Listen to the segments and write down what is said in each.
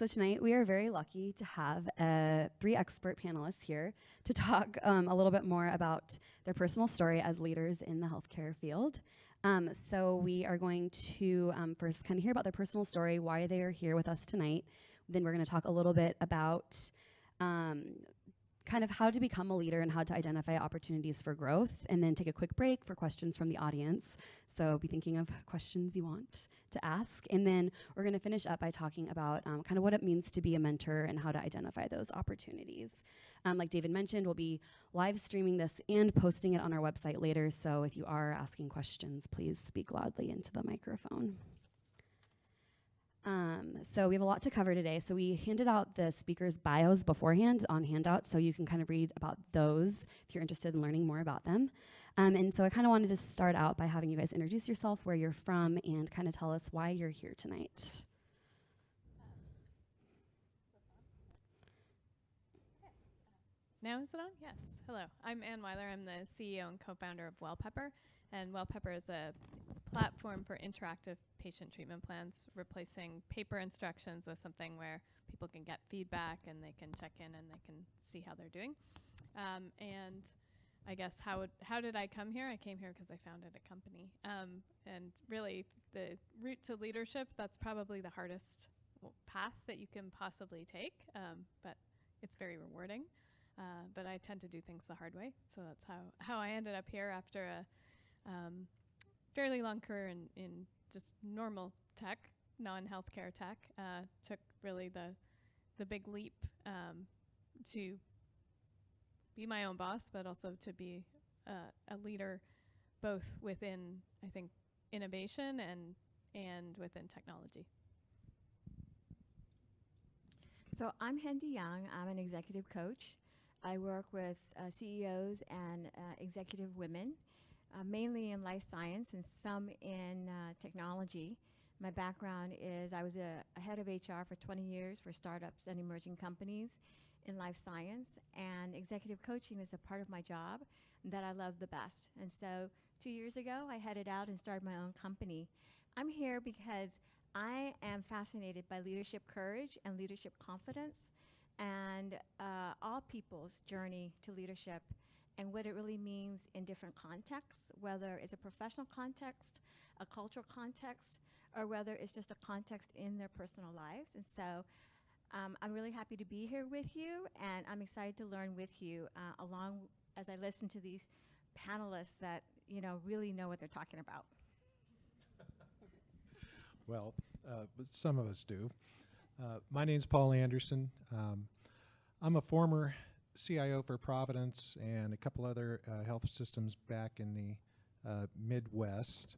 So tonight we are very lucky to have 3 expert panelists here to talk a little bit more about their personal story as leaders in the healthcare field. So we are going to first kind of hear about their personal story, why they are here with us tonight. Then we're going to talk a little bit about kind of how to become a leader and how to identify opportunities for growth, and then take a quick break for questions from the audience. So be thinking of questions you want to ask. And then we're going to finish up by talking about kind of what it means to be a mentor and how to identify those opportunities. Like David mentioned, we'll be live streaming this and posting it on our website later. So if you are asking questions, please speak loudly into the microphone. So we have a lot to cover today. So we handed out the speakers' bios beforehand on handouts, so you can kind of read about those if you're interested in learning more about them. And so I kind of wanted to start out by having you guys introduce yourself, where you're from, and kind of tell us why you're here tonight. Now is it on? Yes. Hello. I'm Ann Wyler. I'm the CEO and co-founder of Wyler. And Wyler is a platform for interactive patient treatment plans, replacing paper instructions with something where people can get feedback and they can check in and they can see how they're doing. And I guess how did I come here? I came here because I founded a company. And really, the route to leadership, that's probably the hardest path that you can possibly take, but it's very rewarding. But I tend to do things the hard way. So that's how I ended up here after a fairly long career in just normal tech, non-healthcare tech. Took really the big leap to be my own boss, but also to be a leader both within, I think, innovation and within technology. So I'm Hendy Young. I'm an executive coach. I work with CEOs and executive women, mainly in life science and some in technology. My background is I was a head of HR for 20 years for startups and emerging companies in life science, and executive coaching is a part of my job that I love the best. And so 2 years ago, I headed out and started my own company. I'm here because I am fascinated by leadership courage and leadership confidence, and all people's journey to leadership and what it really means in different contexts, whether it's a professional context, a cultural context, or whether it's just a context in their personal lives. And so I'm really happy to be here with you, and I'm excited to learn with you along as I listen to these panelists that really know what they're talking about. Well, some of us do. My name's Paul Anderson. I'm a former CIO for Providence and a couple other health systems back in the Midwest.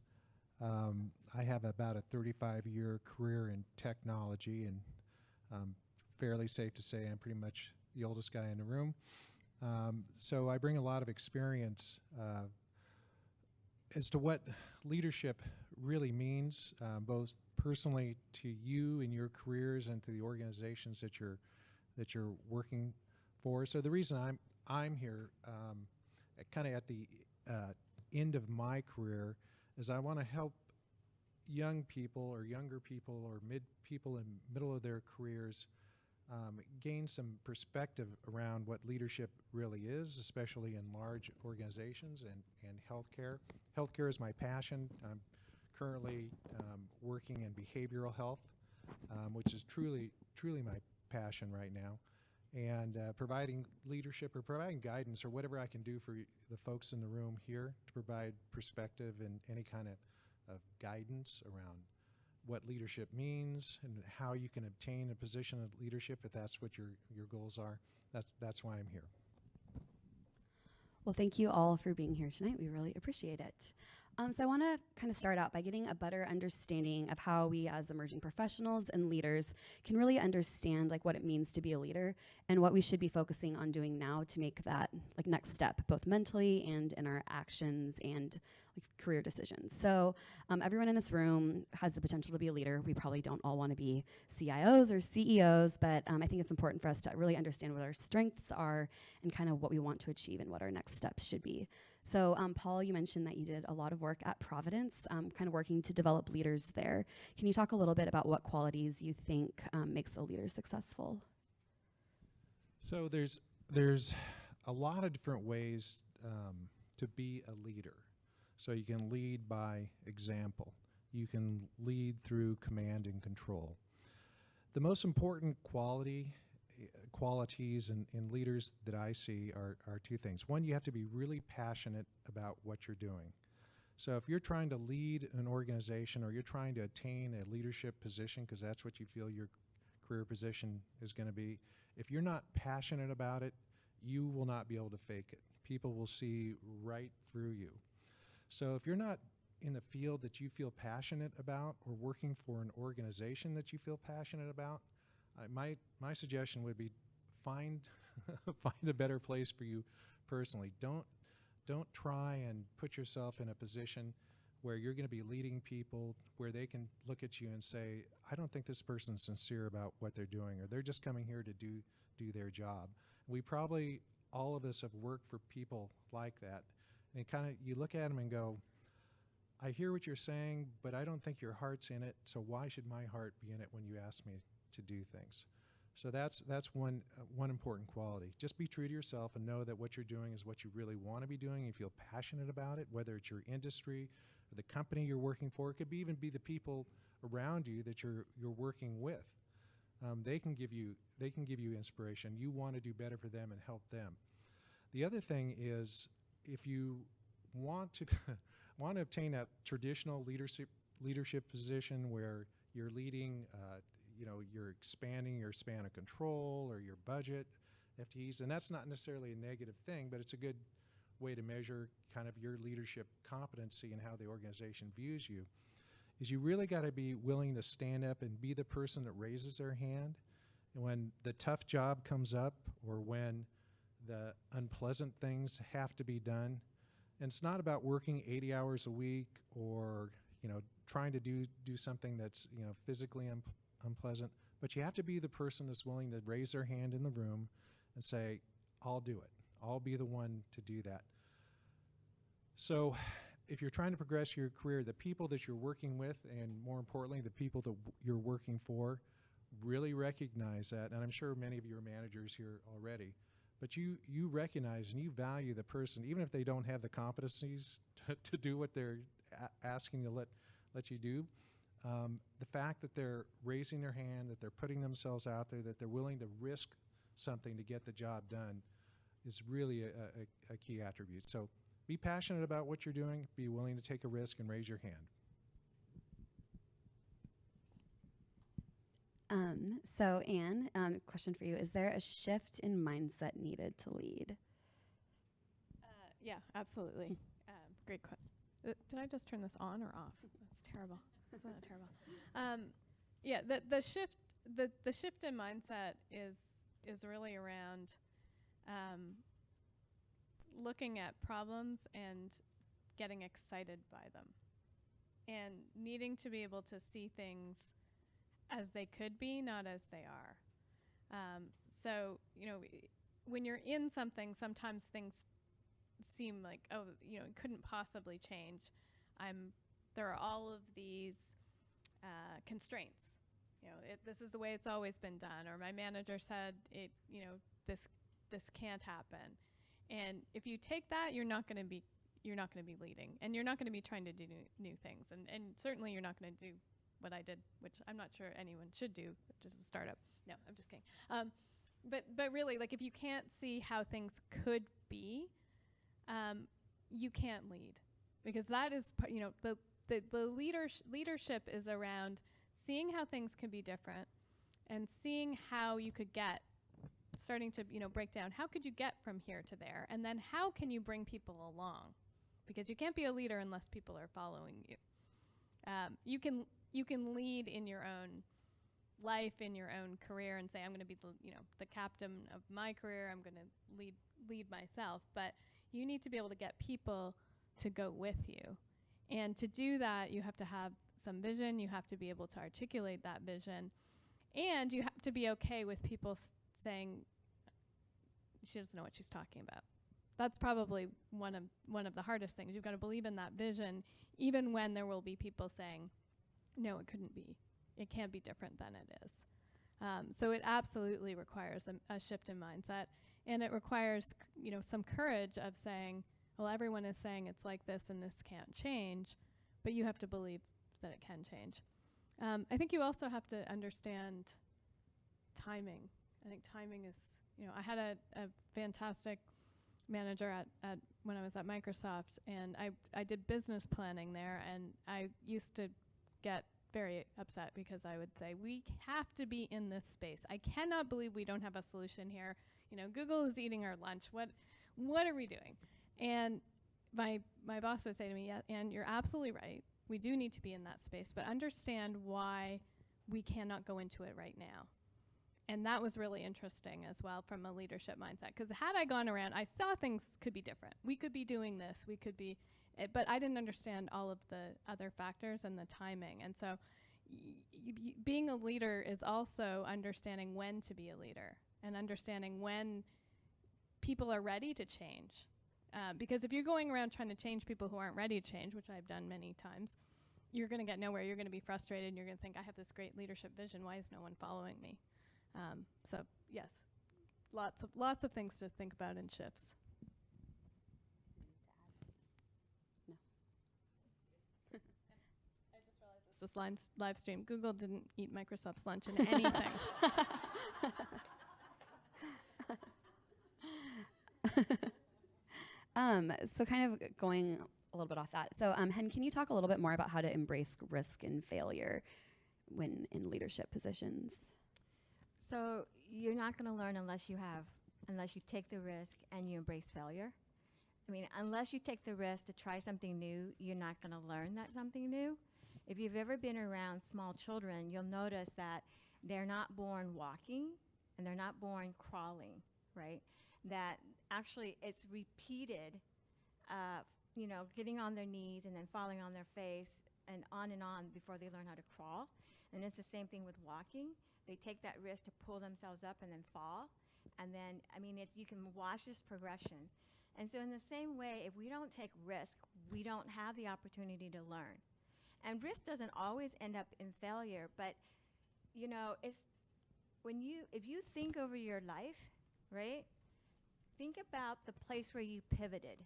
I have about a 35-year career in technology, and fairly safe to say I'm pretty much the oldest guy in the room. So I bring a lot of experience as to what leadership really means, both personally to you in your careers and to the organizations that you're working for. So the reason I'm here, kind of at the end of my career, is I want to help young people or younger people or people in middle of their careers gain some perspective around what leadership really is, especially in large organizations and healthcare. Healthcare is my passion. I'm currently working in behavioral health, which is truly my passion right now. And providing leadership or providing guidance or whatever I can do for the folks in the room here to provide perspective and any kind of guidance around what leadership means and how you can obtain a position of leadership if that's what your goals are. That's why I'm here. Well, thank you all for being here tonight. We really appreciate it. So I want to kind of start out by getting a better understanding of how we as emerging professionals and leaders can really understand what it means to be a leader and what we should be focusing on doing now to make that next step, both mentally and in our actions and career decisions. So everyone in this room has the potential to be a leader. We probably don't all want to be CIOs or CEOs, but I think it's important for us to really understand what our strengths are and kind of what we want to achieve and what our next steps should be. So, Paul, you mentioned that you did a lot of work at Providence, kind of working to develop leaders there. Can you talk a little bit about what qualities you think makes a leader successful? So there's a lot of different ways to be a leader. So you can lead by example. You can lead through command and control. The most important qualities in leaders that I see are two things. One, you have to be really passionate about what you're doing. So if you're trying to lead an organization or you're trying to attain a leadership position, because that's what you feel your career position is going to be, if you're not passionate about it, you will not be able to fake it. People will see right through you. So if you're not in the field that you feel passionate about or working for an organization that you feel passionate about, my suggestion would be find find a better place for you personally. Don't try and put yourself in a position where you're going to be leading people where they can look at you and say, I don't think this person's sincere about what they're doing, or they're just coming here to do their job. We probably, all of us have worked for people like that. And you look at them and go, I hear what you're saying, but I don't think your heart's in it, so why should my heart be in it when you ask me to do things? So that's one important quality. Just be true to yourself and know that what you're doing is what you really want to be doing. You feel passionate about it, whether it's your industry or the company you're working for. It could even be the people around you that you're working with. They can give you inspiration. You want to do better for them and help them. The other thing is, if you want to want to obtain that traditional leadership position where you're leading, you're expanding your span of control or your budget, FTEs, and that's not necessarily a negative thing, but it's a good way to measure kind of your leadership competency and how the organization views you, is you really got to be willing to stand up and be the person that raises their hand. And when the tough job comes up or when the unpleasant things have to be done, and it's not about working 80 hours a week or trying to do something that's physically unpleasant, but you have to be the person that's willing to raise their hand in the room and say, I'll do it. I'll be the one to do that. So if you're trying to progress your career, the people that you're working with, and more importantly, the people that you're working for, really recognize that. And I'm sure many of you are managers here already. But you recognize and you value the person, even if they don't have the competencies to do what they're asking to let you do. The fact that they're raising their hand, that they're putting themselves out there, that they're willing to risk something to get the job done is really a key attribute. So be passionate about what you're doing, be willing to take a risk, and raise your hand. So Anne, question for you. Is there a shift in mindset needed to lead? Yeah, absolutely. Great question. Did I just turn this on or off? That's terrible. Isn't that terrible? Yeah, the shift in mindset is really around looking at problems and getting excited by them, and needing to be able to see things as they could be, not as they are. So, when you're in something, sometimes things seem like, it couldn't possibly change. There are all of these constraints. This is the way it's always been done, or my manager said this can't happen. And if you take that, you're not going to be leading, and you're not going to be trying to do new things, and certainly you're not going to do what I did, which I'm not sure anyone should do, which is a startup. No, I'm just kidding. But really, like, if you can't see how things could be, you can't lead, because that is, the leadership is around seeing how things can be different, and seeing how you could starting to break down, how could you get from here to there, and then how can you bring people along, because you can't be a leader unless people are following you. You can lead in your own life, in your own career, and say, I'm going to be the captain of my career. I'm going to lead myself. But you need to be able to get people to go with you. And to do that, you have to have some vision. You have to be able to articulate that vision. And you have to be okay with people saying, she doesn't know what she's talking about. that's probably one of the hardest things. You've got to believe in that vision, even when there will be people saying, no, it couldn't be. It can't be different than it is. So it absolutely requires a shift in mindset, and it requires, some courage of saying, well, everyone is saying it's like this and this can't change, but you have to believe that it can change. I think you also have to understand timing. I think timing is, I had a fantastic manager at when I was at Microsoft, and I did business planning there, and I used to get very upset because I would say, we have to be in this space. I cannot believe we don't have a solution here. Google is eating our lunch. What are we doing? And my boss would say to me, yeah, and you're absolutely right. We do need to be in that space, but understand why we cannot go into it right now. And that was really interesting as well from a leadership mindset. Because had I gone around, I saw things could be different. We could be doing this. We could be, but I didn't understand all of the other factors and the timing. And so being a leader is also understanding when to be a leader and understanding when people are ready to change. Because if you're going around trying to change people who aren't ready to change, which I've done many times, you're going to get nowhere. You're going to be frustrated. And you're going to think, I have this great leadership vision. Why is no one following me? So yes, lots of things to think about in shifts. No. I just realized this was live stream. Google didn't eat Microsoft's lunch in anything. So kind of going a little bit off that. So Hen, can you talk a little bit more about how to embrace risk and failure when in leadership positions? So you're not going to learn unless you take the risk and you embrace failure. I mean, unless you take the risk to try something new, you're not going to learn that something new. If you've ever been around small children, you'll notice that they're not born walking and they're not born crawling, right? That actually it's repeated, getting on their knees and then falling on their face and on before they learn how to crawl. And it's the same thing with walking. They take that risk to pull themselves up and then fall. And then, you can watch this progression. And so in the same way, if we don't take risk, we don't have the opportunity to learn. And risk doesn't always end up in failure, but, it's if you think over your life, right? Think about the place where you pivoted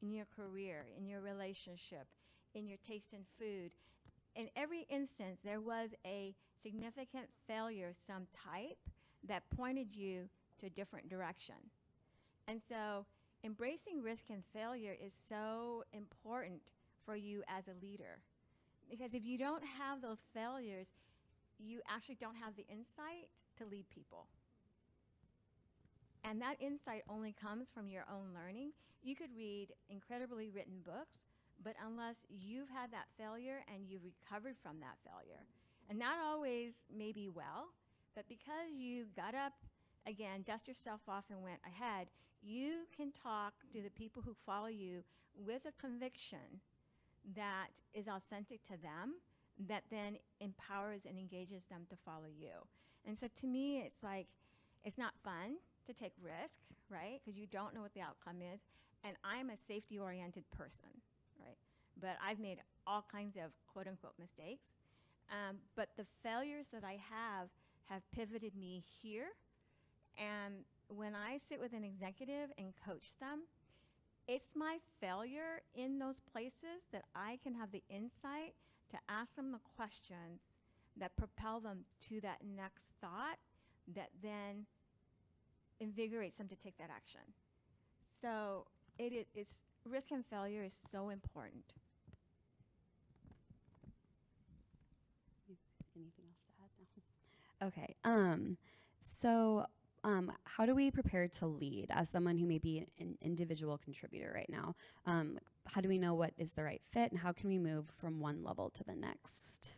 in your career, in your relationship, in your taste in food. In every instance, there was a significant failure of some type that pointed you to a different direction. And so embracing risk and failure is so important for you as a leader. Because if you don't have those failures, you actually don't have the insight to lead people. And that insight only comes from your own learning. You could read incredibly written books, but unless you've had that failure and you've recovered from that failure, and not always maybe well, but because you got up, again, dust yourself off and went ahead, you can talk to the people who follow you with a conviction that is authentic to them, that then empowers and engages them to follow you. And so to me, it's like, it's not fun to take risk, right? Because you don't know what the outcome is. And I'm a safety-oriented person, right? But I've made all kinds of quote-unquote mistakes. But the failures that I have pivoted me here. And when I sit with an executive and coach them, it's my failure in those places that I can have the insight to ask them the questions that propel them to that next thought that then invigorates them to take that action. So it's risk and failure is so important. Anything else to add? No. Okay. So how do we prepare to lead as someone who may be an individual contributor right now? How do we know what is the right fit, and how can we move from one level to the next?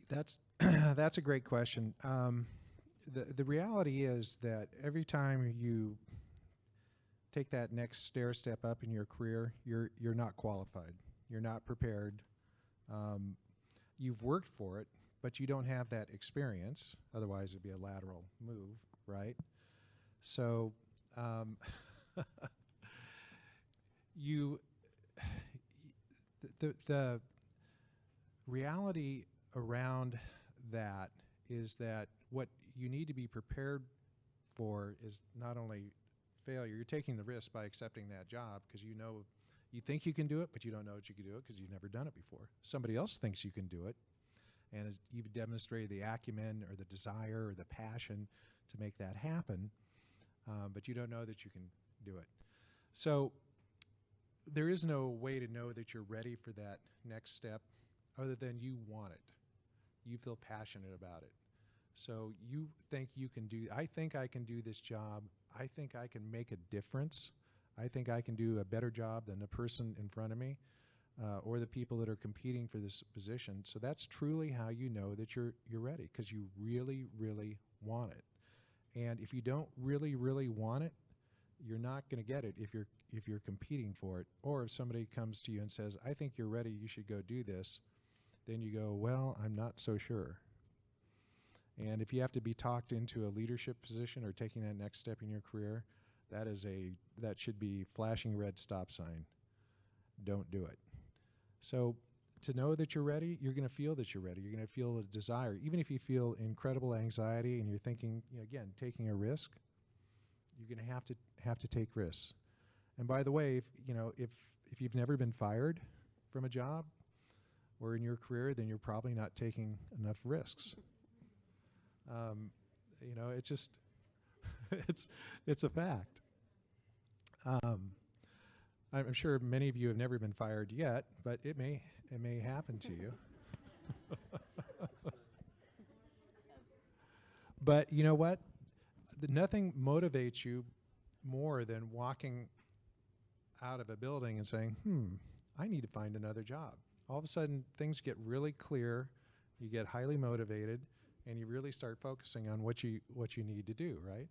That's a great question. The reality is that every time you take that next stair step up in your career, you're not qualified. You're not prepared. You've worked for it, but you don't have that experience. Otherwise, it'd be a lateral move, right? So you, the reality around that is that what you need to be prepared for is not only failure. You're taking the risk by accepting that job because you know you think you can do it, but you don't know that you can do it because you've never done it before. Somebody else thinks you can do it, and you've demonstrated the acumen or the desire or the passion to make that happen, but you don't know that you can do it. So there is no way to know that you're ready for that next step other than you want it. You feel passionate about it. So you think you can do, I think I can do this job. I think I can make a difference. I think I can do a better job than the person in front of me or the people that are competing for this position. So that's truly how you know that you're ready, because you really, really want it. And if you don't really, really want it, you're not going to get it if you're competing for it. Or if somebody comes to you and says, I think you're ready, you should go do this, then you go, well, I'm not so sure. And if you have to be talked into a leadership position or taking that next step in your career, that should be flashing red stop sign. Don't do it. So to know that you're ready, you're going to feel that you're ready. You're going to feel a desire. Even if you feel incredible anxiety and you're thinking, again, taking a risk, you're going to have to take risks. And by the way, if you've never been fired from a job or in your career, then you're probably not taking enough risks. It's just, it's a fact. I'm sure many of you have never been fired yet, but it may happen to you. But you know what? Nothing motivates you more than walking out of a building and saying, I need to find another job. All of a sudden, things get really clear, you get highly motivated, and you really start focusing on what you need to do, right?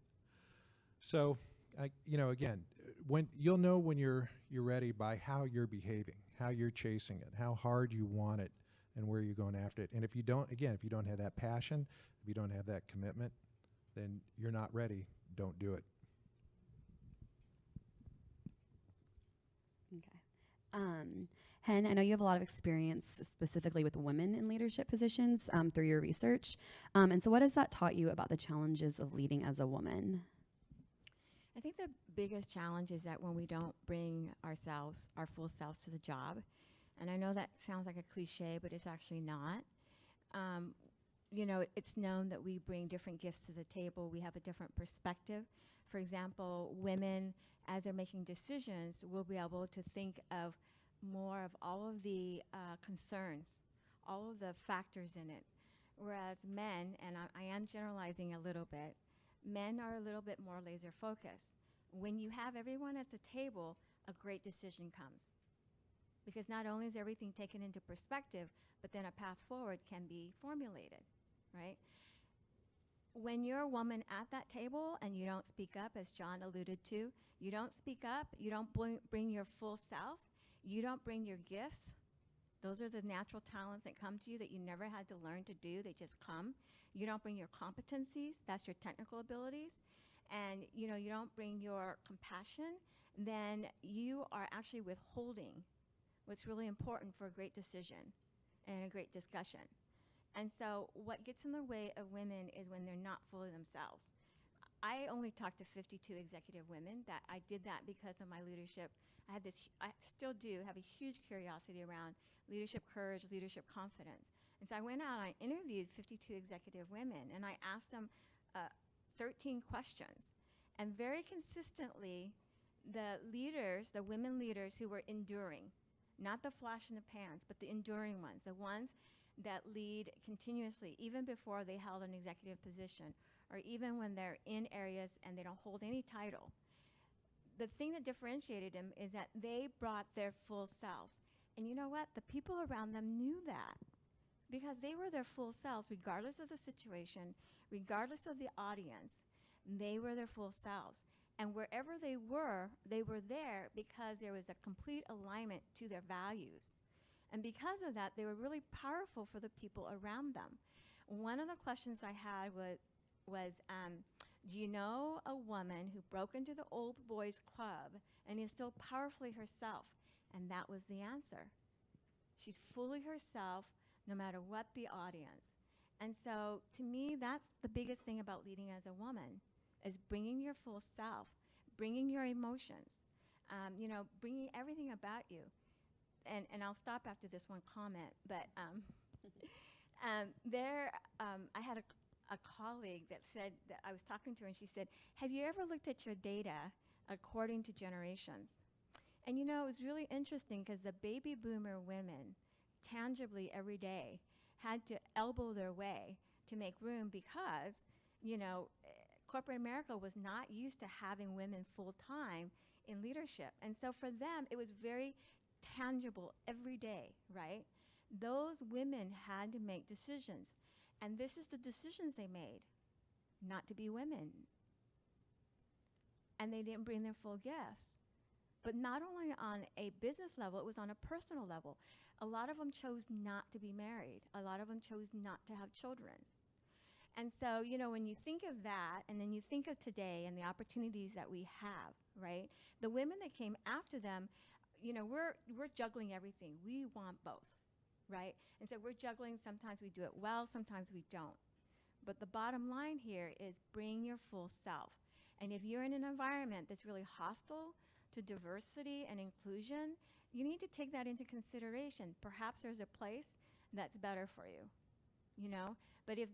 So, again, when you'll know when you're ready by how you're behaving, how you're chasing it, how hard you want it, and where you're going after it. And if you don't have that passion, if you don't have that commitment, then you're not ready. Don't do it. Okay. Hen, I know you have a lot of experience specifically with women in leadership positions through your research. And so what has that taught you about the challenges of leading as a woman? I think the biggest challenge is that when we don't bring ourselves, our full selves to the job, and I know that sounds like a cliche, but it's actually not. It's known that we bring different gifts to the table. We have a different perspective. For example, women, as they're making decisions, will be able to think of more of all of the concerns, all of the factors in it. Whereas men, and I am generalizing a little bit, men are a little bit more laser focused. When you have everyone at the table, a great decision comes. Because not only is everything taken into perspective, but then a path forward can be formulated, right? When you're a woman at that table and you don't speak up, as John alluded to, you don't speak up, you don't bring your full self, you don't bring your gifts. Those are the natural talents that come to you that you never had to learn to do, they just come. You don't bring your competencies, that's your technical abilities, and you don't bring your compassion, then you are actually withholding what's really important for a great decision and a great discussion. And so what gets in the way of women is when they're not fully themselves. I only talked to 52 executive women. That I did that because of my leadership. I still do have a huge curiosity around leadership courage, leadership confidence. And so I went out and I interviewed 52 executive women, and I asked them 13 questions. And very consistently, the leaders, the women leaders who were enduring, not the flash in the pans, but the enduring ones, the ones that lead continuously, even before they held an executive position, or even when they're in areas and they don't hold any title. The thing that differentiated them is that they brought their full selves. And you know what? The people around them knew that, because they were their full selves, regardless of the situation, regardless of the audience. They were their full selves. And wherever they were there because there was a complete alignment to their values. And because of that, they were really powerful for the people around them. One of the questions I had was Do you know a woman who broke into the old boys club and is still powerfully herself? And that was the answer. She's fully herself no matter what the audience. And so to me, that's the biggest thing about leading as a woman, is bringing your full self, bringing your emotions, bringing everything about you. And I'll stop after this one comment, but I had a colleague that said, that I was talking to her, and she said, have you ever looked at your data according to generations? And it was really interesting because the baby boomer women tangibly every day had to elbow their way to make room because, corporate America was not used to having women full-time in leadership. And so for them, it was very tangible every day, right? Those women had to make decisions. And this is the decisions they made, not to be women. And they didn't bring their full gifts. But not only on a business level, it was on a personal level. A lot of them chose not to be married. A lot of them chose not to have children. And so, when you think of that, and then you think of today and the opportunities that we have, right? The women that came after them, we're juggling everything. We want both, right? And so we're juggling. Sometimes we do it well, sometimes we don't. But the bottom line here is bring your full self. And if you're in an environment that's really hostile to diversity and inclusion, you need to take that into consideration. Perhaps there's a place that's better for you, But if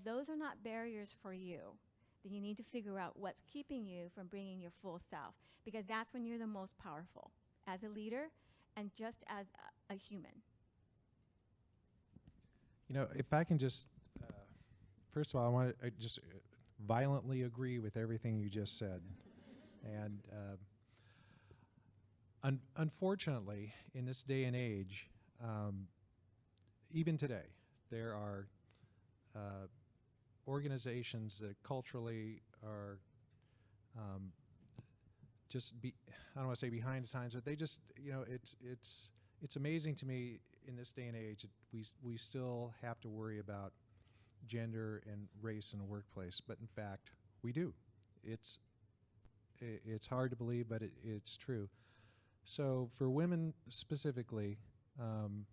those are not barriers for you, then you need to figure out what's keeping you from bringing your full self, because that's when you're the most powerful as a leader and just as a human. If I can just, first of all, I want to just violently agree with everything you just said. And unfortunately, in this day and age, even today, there are organizations that culturally are I don't want to say behind the times, but they just, it's amazing to me in this day and age that we still have to worry about gender and race in the workplace, but in fact, we do. It's hard to believe, but it's true. So for women specifically, from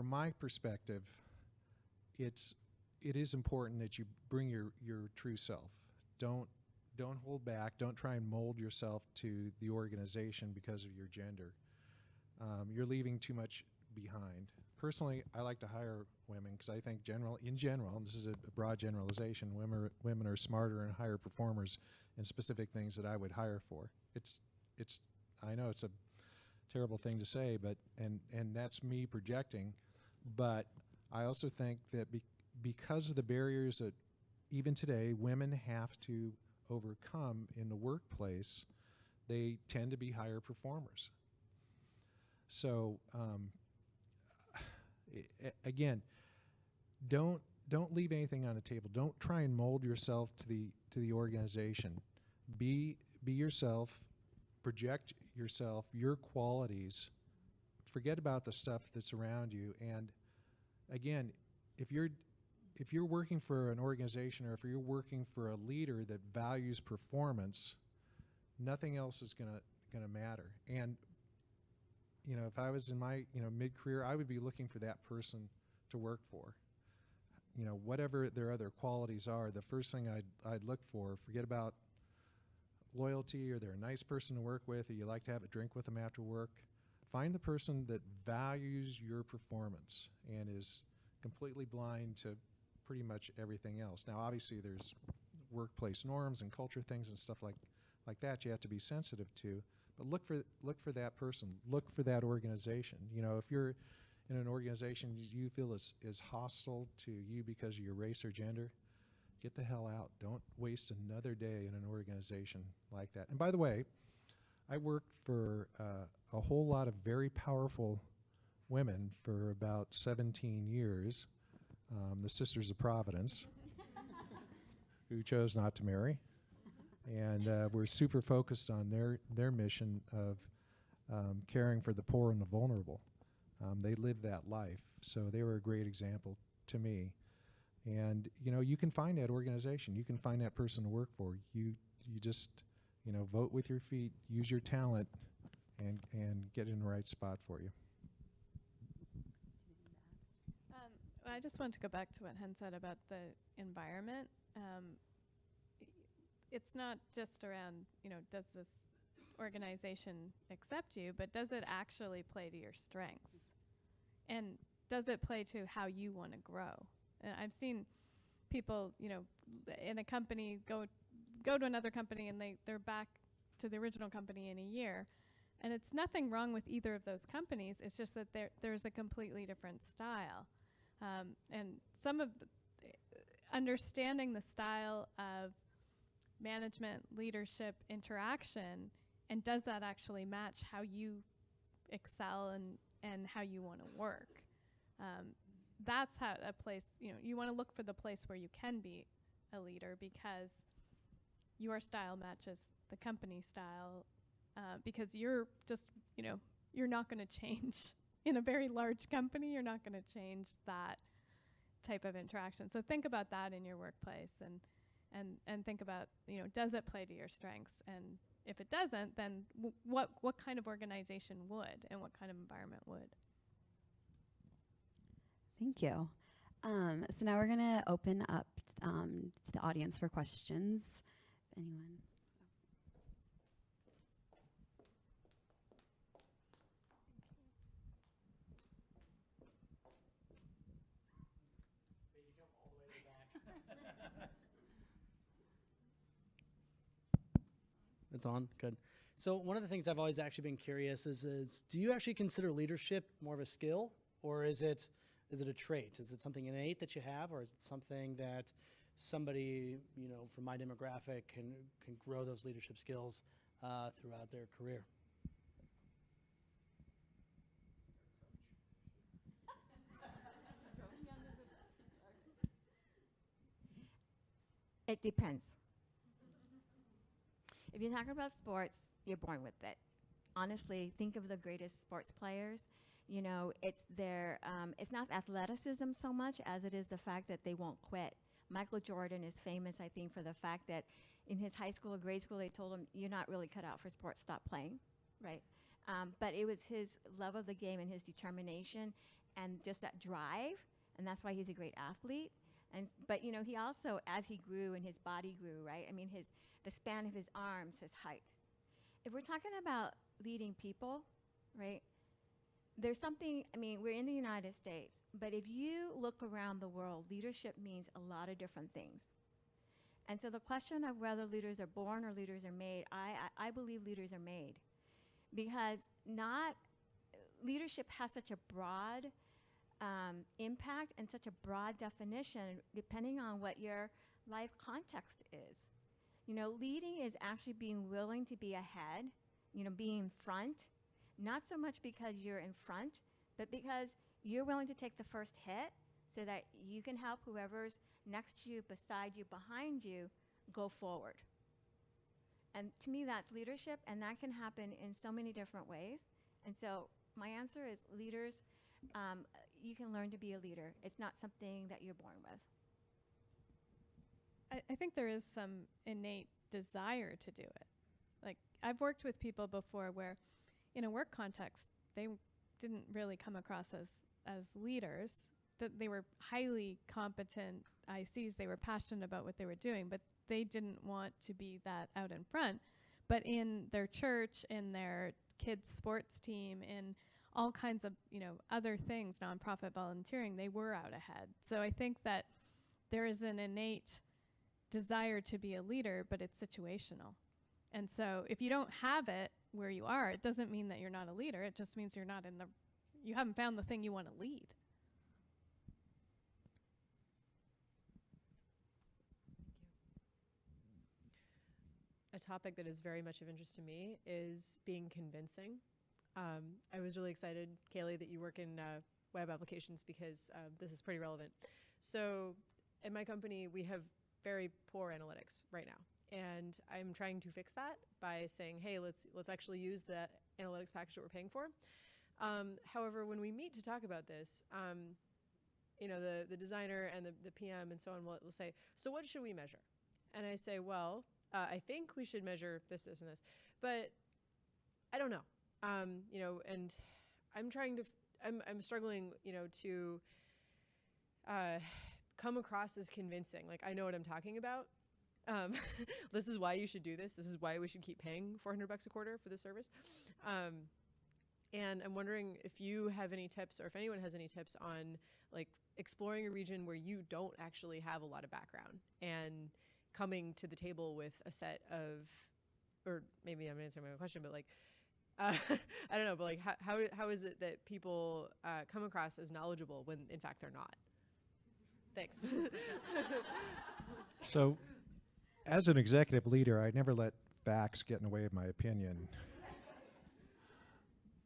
my perspective, it is important that you bring your true self. Don't hold back. Don't try and mold yourself to the organization because of your gender. You're leaving too much behind. Personally, I like to hire women because I think in general, and this is a broad generalization, women are smarter and higher performers in specific things that I would hire for. I know it's a terrible thing to say, but and that's me projecting, but I also think that because of the barriers that even today women have to overcome in the workplace, they tend to be higher performers. So again, don't leave anything on the table. Don't try and mold yourself to the organization. Be yourself. Project yourself, your qualities. Forget about the stuff that's around you. And again, if you're working for an organization, or if you're working for a leader that values performance, nothing else is gonna matter. And if I was in my mid-career, I would be looking for that person to work for. Whatever their other qualities are, the first thing I'd look for. Forget about loyalty, or they're a nice person to work with, or you like to have a drink with them after work. Find the person that values your performance and is completely blind to pretty much everything else. Now, obviously, there's workplace norms and culture things and stuff like that you have to be sensitive to. But look for that person. Look for that organization. If you're in an organization you feel is hostile to you because of your race or gender, get the hell out. Don't waste another day in an organization like that. And by the way, I worked for a whole lot of very powerful women for about 17 years, the Sisters of Providence, who chose not to marry. And we're super focused on their mission of caring for the poor and the vulnerable. They lived that life, so they were a great example to me. And you can find that organization. You can find that person to work for. You just vote with your feet, use your talent, and get in the right spot for you. I just want to go back to what Hen said about the environment. It's not just around, does this organization accept you, but does it actually play to your strengths? And does it play to how you want to grow? And I've seen people, in a company go to another company and they're back to the original company in a year. And it's nothing wrong with either of those companies. It's just that there's a completely different style. And some of understanding the style of management, leadership, interaction, and does that actually match how you excel and how you want to work? That's how a place, you want to look for the place where you can be a leader because your style matches the company style, because you're just, you're not going to change. In a very large company, you're not going to change that type of interaction. So think about that in your workplace and think about, does it play to your strengths? And if it doesn't, then what kind of organization would and what kind of environment would? Thank you. So now we're going to open up to the audience for questions. Anyone? It's on? Good. So one of the things I've always actually been curious is do you actually consider leadership more of a skill, or is it a trait? Is it something innate that you have, or is it something that somebody, from my demographic can grow those leadership skills throughout their career? It depends. If you're talking about sports, you're born with it. Honestly, think of the greatest sports players. It's it's not athleticism so much as it is the fact that they won't quit. Michael Jordan is famous, I think, for the fact that in his high school or grade school, they told him, you're not really cut out for sports, stop playing, right? But it was his love of the game and his determination and just that drive, and that's why he's a great athlete. But he also, as he grew and his body grew, right? I mean, the span of his arms, his height. If we're talking about leading people, right? There's something, we're in the United States, but if you look around the world, leadership means a lot of different things. And so the question of whether leaders are born or leaders are made, I believe leaders are made, because leadership has such a broad impact and such a broad definition depending on what your life context is. Leading is actually being willing to be ahead, being in front, not so much because you're in front, but because you're willing to take the first hit so that you can help whoever's next to you, beside you, behind you, go forward. And to me, that's leadership, and that can happen in so many different ways. And so my answer is leaders, you can learn to be a leader. It's not something that you're born with. I think there is some innate desire to do it. Like, I've worked with people before where in a work context, they didn't really come across as leaders. They were highly competent ICs. They were passionate about what they were doing, but they didn't want to be that out in front. But in their church, in their kids' sports team, in all kinds of other things, nonprofit volunteering, they were out ahead. So I think that there is an innate desire to be a leader, but it's situational. And so if you don't have it where you are, it doesn't mean that you're not a leader. It just means you haven't found the thing you want to lead. A topic that is very much of interest to me is being convincing. I was really excited, Kaylee, that you work in web applications because this is pretty relevant. So in my company, we have very poor analytics right now. And I'm trying to fix that by saying, hey, let's actually use the analytics package that we're paying for. However, when we meet to talk about this, the designer and the PM and so on will say, so what should we measure? And I say, well, I think we should measure this, this, and this, but I don't know. And I'm trying to, I'm struggling, to come across as convincing. Like, I know what I'm talking about. This is why you should do this. This is why we should keep paying $400 a quarter for this service. And I'm wondering if you have any tips, or if anyone has any tips on like exploring a region where you don't actually have a lot of background and coming to the table with a set of, or maybe I'm answering my own question, but like, I don't know, but like how is it that people come across as knowledgeable when in fact they're not? Thanks. So, as an executive leader, I never let facts get in the way of my opinion.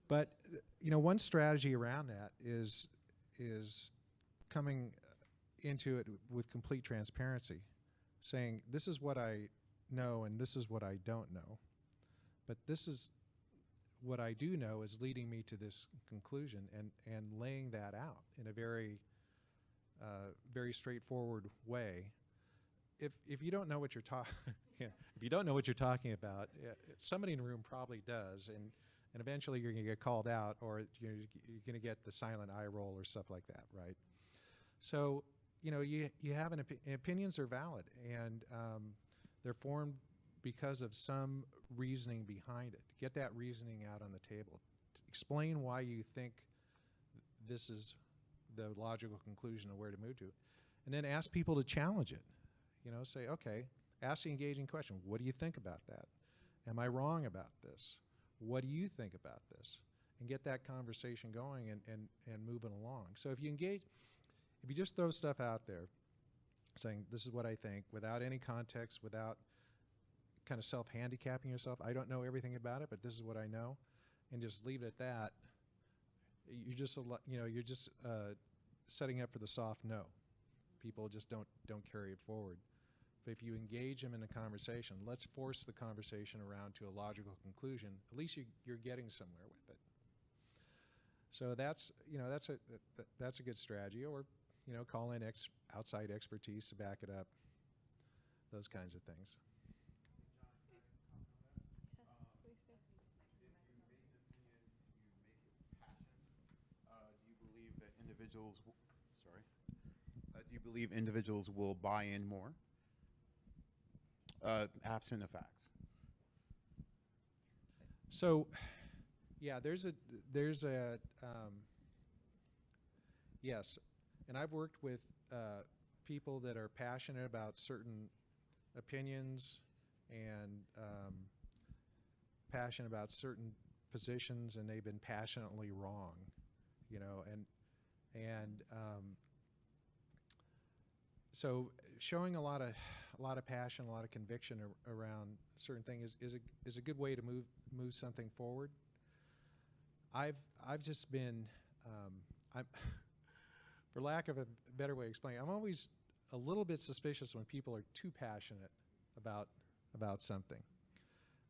But one strategy around that is coming into it with complete transparency, saying this is what I know and this is what I don't know. But this is what I do know is leading me to this conclusion, and laying that out in a very very straightforward way. If you don't know what you're talking, if you don't know what you're talking about, somebody in the room probably does, and eventually you're going to get called out, or you're going to get the silent eye roll or stuff like that, right? So you have opinions are valid, and they're formed because of some reasoning behind it. Get that reasoning out on the table. Explain why you think this is the logical conclusion of where to move to, and then ask people to challenge it. Say, okay, ask the engaging question. What do you think about that? Am I wrong about this? What do you think about this? And get that conversation going and moving along. So if you just throw stuff out there saying, this is what I think, without any context, without kind of self-handicapping yourself, I don't know everything about it, but this is what I know, and just leave it at that, you're just setting up for the soft no. People just don't carry it forward. But if you engage them in a conversation, let's force the conversation around to a logical conclusion. At least you're getting somewhere with it. So that's a good strategy. Or call in outside expertise to back it up. Those kinds of things. Do you believe individuals will buy in more, absent of facts? So, yeah, there's a yes, and I've worked with people that are passionate about certain opinions and passionate about certain positions, and they've been passionately wrong, so showing a lot of passion, a lot of conviction around a certain thing is a good way to move something forward. I've just been, for lack of a better way of explaining, I'm always a little bit suspicious when people are too passionate about something.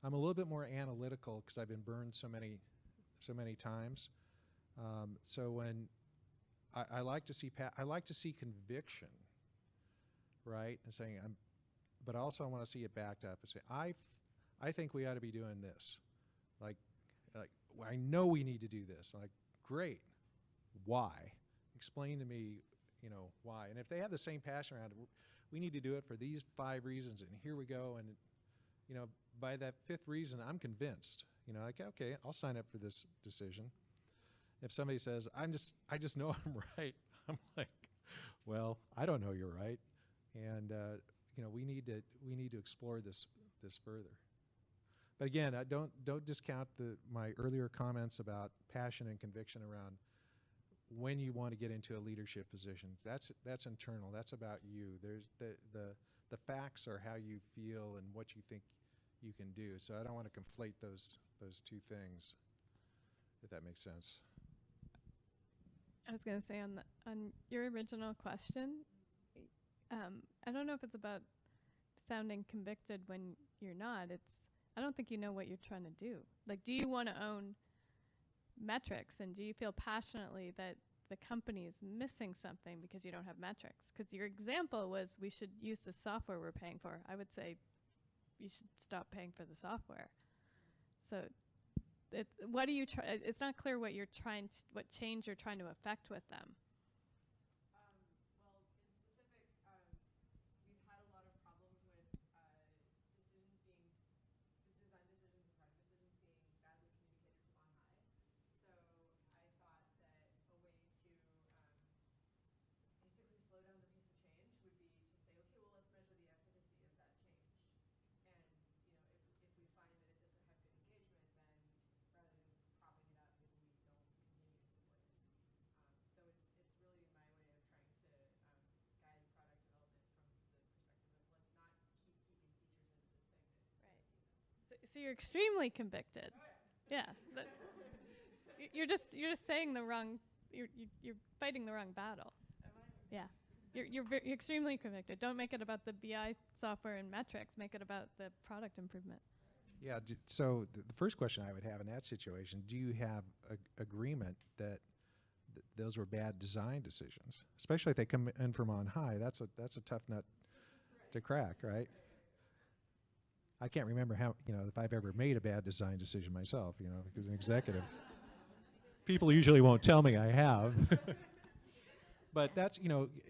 I'm a little bit more analytical because I've been burned so many times. So when I like to see conviction, right? And saying but also I want to see it backed up and say I think we ought to be doing this. Like I know we need to do this. Like, great. Why? Explain to me, why. And if they have the same passion around it, we need to do it for these 5 reasons, and here we go. And by that 5th reason, I'm convinced. Okay, I'll sign up for this decision. If somebody says, I just know I'm right, I'm like, well, I don't know you're right, and we need to explore this further. But again, don't discount my earlier comments about passion and conviction around when you want to get into a leadership position. That's internal. That's about you. There's the facts are how you feel and what you think you can do. So I don't want to conflate those 2 things, if that makes sense. I was going to say on your original question, I don't know if it's about sounding convicted when you're not. I don't think you know what you're trying to do. Like, do you want to own metrics, and do you feel passionately that the company is missing something because you don't have metrics. Because your example was we should use the software we're paying for. I would say you should stop paying for the software. So what do you try? It's not clear what you're trying to, what change you're trying to affect with them. Well, in specific, we've had a lot of problems with decisions being, design decisions and product decisions being badly communicated from on high. So I thought that a way to basically slow down the pace of change would be to say, okay, well, let's measure the efficacy of that change. And if we find that it doesn't have good engagement, then rather than propping it up, maybe we don't continue to support it. So it's really my way of trying to guide product development from the perspective of let's not keep keeping features into this thing that Right. So you're extremely convicted. Yeah. You're just saying the wrong. You're fighting the wrong battle. Yeah. You're extremely convicted. Don't make it about the BI software and metrics. Make it about the product improvement. Yeah, so the first question I would have in that situation, do you have agreement that those were bad design decisions? Especially if they come in from on high, that's a tough nut to crack, right? I can't remember how, if I've ever made a bad design decision myself, because an executive. People usually won't tell me I have. But that's,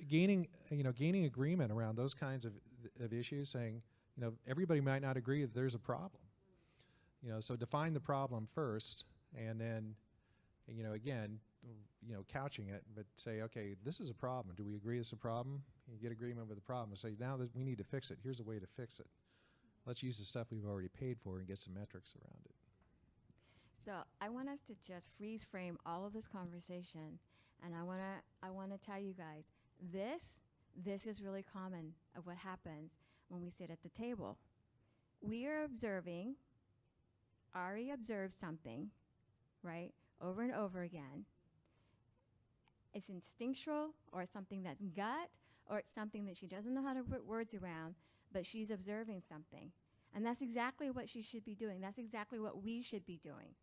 gaining agreement around those kinds of issues, saying, everybody might not agree that there's a problem. So define the problem first, and then, again, couching it, but say, okay, this is a problem. Do we agree it's a problem? You get agreement with the problem. Say, now that we need to fix it, here's a way to fix it. Let's use the stuff we've already paid for and get some metrics around it. So I want us to just freeze frame all of this conversation, and I want to tell you guys, this is really common of what happens when we sit at the table. We are observing, Ari observed something, right, over and over again. It's instinctual, or it's something that's gut, or it's something that she doesn't know how to put words around, but she's observing something. And that's exactly what she should be doing. That's exactly what we should be doing.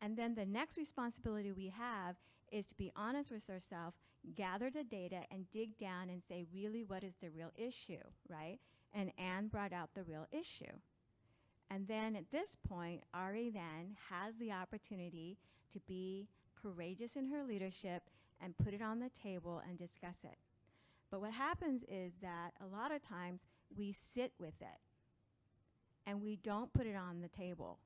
And then the next responsibility we have is to be honest with ourselves, gather the data, and dig down and say, really, what is the real issue, right? And Anne brought out the real issue. And then at this point, Ari then has the opportunity to be courageous in her leadership and put it on the table and discuss it. But what happens is that a lot of times we sit with it and we don't put it on the table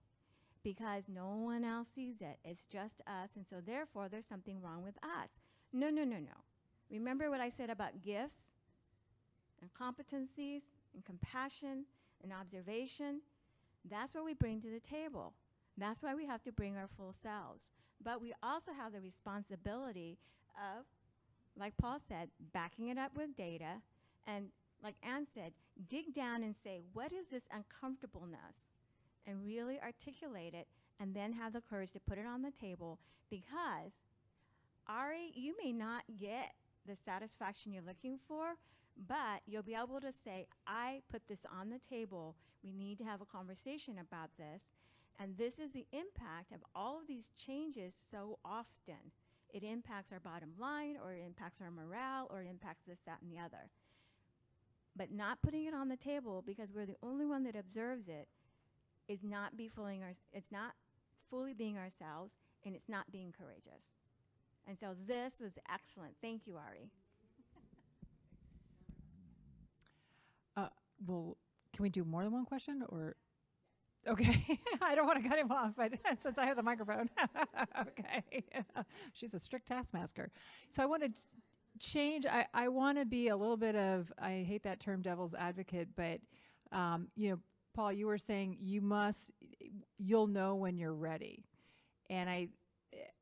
because no one else sees it. It's just us, and so therefore there's something wrong with us. No. Remember what I said about gifts and competencies and compassion and observation? That's what we bring to the table. That's why we have to bring our full selves. But we also have the responsibility of, like Paul said, backing it up with data, and like Anne said, dig down and say, what is this uncomfortableness? And really articulate it, and then have the courage to put it on the table, because Ari, you may not get the satisfaction you're looking for, but you'll be able to say, I put this on the table. We need to have a conversation about this. And this is the impact of all of these changes so often. It impacts our bottom line, or it impacts our morale, or it impacts this, that, and the other. But not putting it on the table because we're the only one that observes it is not it's not fully being ourselves, and it's not being courageous. And so this is excellent. Thank you, Ari. Well, can we do more than one question, or? Okay, I don't want to cut him off, but since I have the microphone, okay. She's a strict taskmaster. So I want to change. I want to be a little bit of, I hate that term, devil's advocate, but Paul, you were saying you'll know when you're ready, and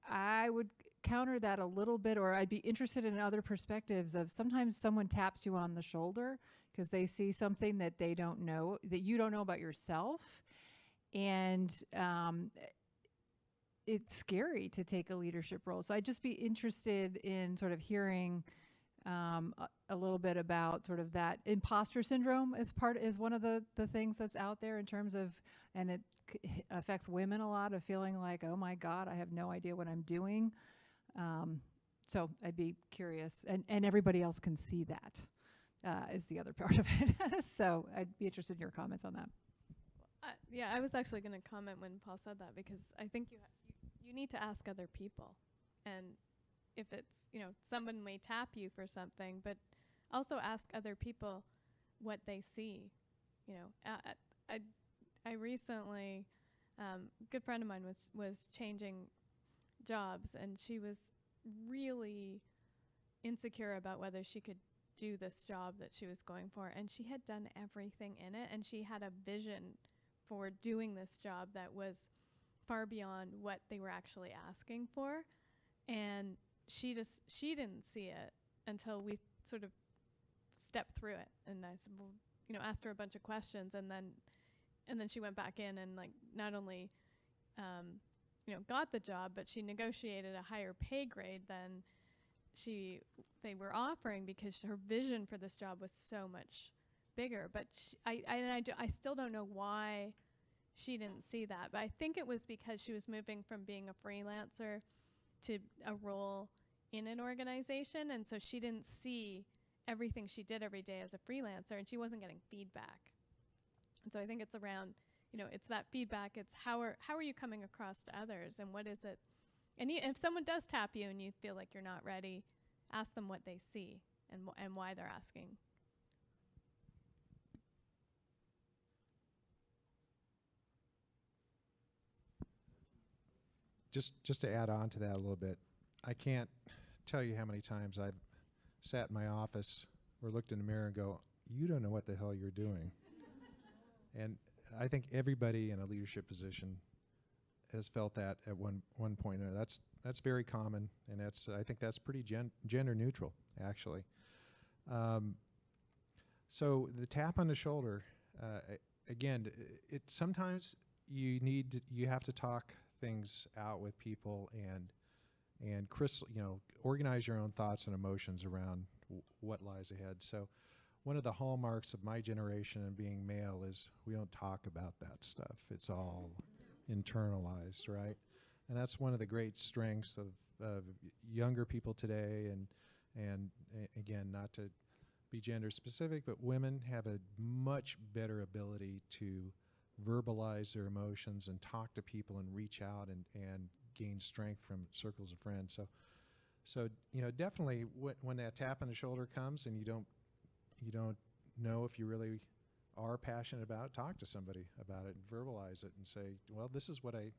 I would counter that a little bit, or I'd be interested in other perspectives of sometimes someone taps you on the shoulder because they see something that they don't know, that you don't know about yourself. And it's scary to take a leadership role. So I'd just be interested in sort of hearing a little bit about sort of that imposter syndrome is one of the things that's out there in terms of, and it affects women a lot, of feeling like, oh my God, I have no idea what I'm doing. So I'd be curious, and everybody else can see that is the other part of it. So I'd be interested in your comments on that. Yeah, I was actually going to comment when Paul said that, because I think you need to ask other people. And if it's, someone may tap you for something, but also ask other people what they see. I recently, good friend of mine was changing jobs, and she was really insecure about whether she could do this job that she was going for, and she had done everything in it, and she had a vision for doing this job that was far beyond what they were actually asking for, and she didn't see it until we sort of stepped through it. And I said, well, asked her a bunch of questions, and then she went back in and not only got the job, but she negotiated a higher pay grade than they were offering, because her vision for this job was so much bigger. But I still don't know why she didn't see that. But I think it was because she was moving from being a freelancer to a role in an organization, and so she didn't see everything she did every day as a freelancer, and she wasn't getting feedback. And so I think it's around, it's that feedback. It's how are you coming across to others, and what is it? And if someone does tap you and you feel like you're not ready, ask them what they see and why they're asking. Just to add on to that a little bit, I can't tell you how many times I've sat in my office or looked in the mirror and go, you don't know what the hell you're doing. And I think everybody in a leadership position has felt that at one point or another. That's very common, and I think that's pretty gender neutral, actually. So the tap on the shoulder, again, sometimes you have to talk things out with people and organize your own thoughts and emotions around what lies ahead. So one of the hallmarks of my generation and being male is we don't talk about that stuff. It's all internalized, right? And that's one of the great strengths of younger people today, and again, not to be gender specific, but women have a much better ability to verbalize their emotions and talk to people and reach out and gain strength from circles of friends. So definitely when that tap on the shoulder comes and you don't know if you really are passionate about it, talk to somebody about it and verbalize it and say, well, this is what I